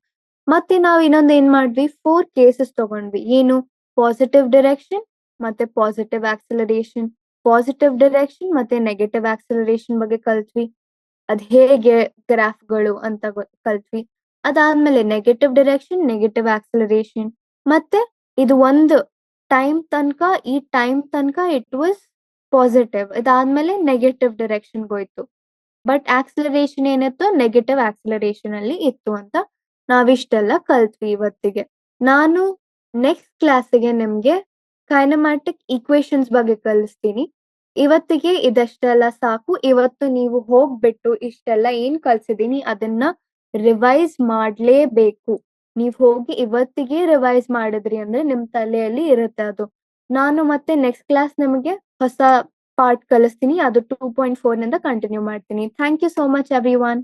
ಮತ್ತೆ ನಾವು ಇನ್ನೊಂದ್ ಏನ್ ಮಾಡಿದ್ವಿ? 4 ಕೇಸಸ್ ತಗೊಂಡ್ವಿ. ಏನು? ಪಾಸಿಟಿವ್ ಡಿರೆಕ್ಷನ್ ಮತ್ತೆ ಪಾಸಿಟಿವ್ ಆಕ್ಸಿಲರೇಷನ್, ಪಾಸಿಟಿವ್ ಡಿರೆಕ್ಷನ್ ಮತ್ತೆ ನೆಗೆಟಿವ್ ಆಕ್ಸಿಲರೇಷನ್ ಬಗ್ಗೆ ಕಲ್ತ್ವಿ. ಅದ್ ಹೇಗೆ ಗ್ರಾಫ್ಗಳು ಅಂತ ಕಲ್ತ್ವಿ. ಅದಾದ್ಮೇಲೆ ನೆಗೆಟಿವ್ ಡಿರೆಕ್ಷನ್, ನೆಗೆಟಿವ್ ಆಕ್ಸಿಲರೇಷನ್, ಮತ್ತೆ ಇದು ಒಂದು ಈ ಟೈಮ್ ತನಕ ಇಟ್ ವಾಸ್ ಪಾಸಿಟಿವ್, ಇದಾದ್ಮೇಲೆ ನೆಗೆಟಿವ್ ಡಿರೆಕ್ಷನ್ ಹೋಯ್ತು. ಬಟ್ ಆಕ್ಸಿಲರೇಷನ್ ಏನಿತ್ತು? ನೆಗೆಟಿವ್ ಆಕ್ಸಿಲರೇಷನ್ ಅಲ್ಲಿ ಇತ್ತು ಅಂತ ನಾವಿಷ್ಟೆಲ್ಲ ಕಲ್ತ್ವಿ ಇವತ್ತಿಗೆ. ನಾನು ನೆಕ್ಸ್ಟ್ ಕ್ಲಾಸಿಗೆ ನಿಮ್ಗೆ ಕೈನಮ್ಯಾಟಿಕ್ ಈಕ್ವೇಶನ್ಸ್ ಬಗ್ಗೆ ಕಲಿಸ್ತೀನಿ. ಇವತ್ತಿಗೆ ಇದಷ್ಟೆಲ್ಲ ಸಾಕು. ಇವತ್ತು ನೀವು ಹೋಗ್ಬಿಟ್ಟು ಇಷ್ಟೆಲ್ಲ ಏನ್ ಕಲ್ಸಿದೀನಿ ಅದನ್ನ ರಿವೈಸ್ ಮಾಡ್ಲೇಬೇಕು. ನೀವ್ ಹೋಗಿ ಇವತ್ತಿಗೆ ರಿವೈಸ್ ಮಾಡಿದ್ರಿ ಅಂದ್ರೆ ನಿಮ್ ತಲೆಯಲ್ಲಿ ಇರುತ್ತೆ ಅದು. ನಾನು ಮತ್ತೆ ನೆಕ್ಸ್ಟ್ ಕ್ಲಾಸ್ ನಿಮಗೆ ಹೊಸ ಪಾರ್ಟ್ ಕಲಿಸ್ತೀನಿ. ಅದು 2.4 ನಿಂದ ಕಂಟಿನ್ಯೂ ಮಾಡ್ತೀನಿ. Thank you so much everyone.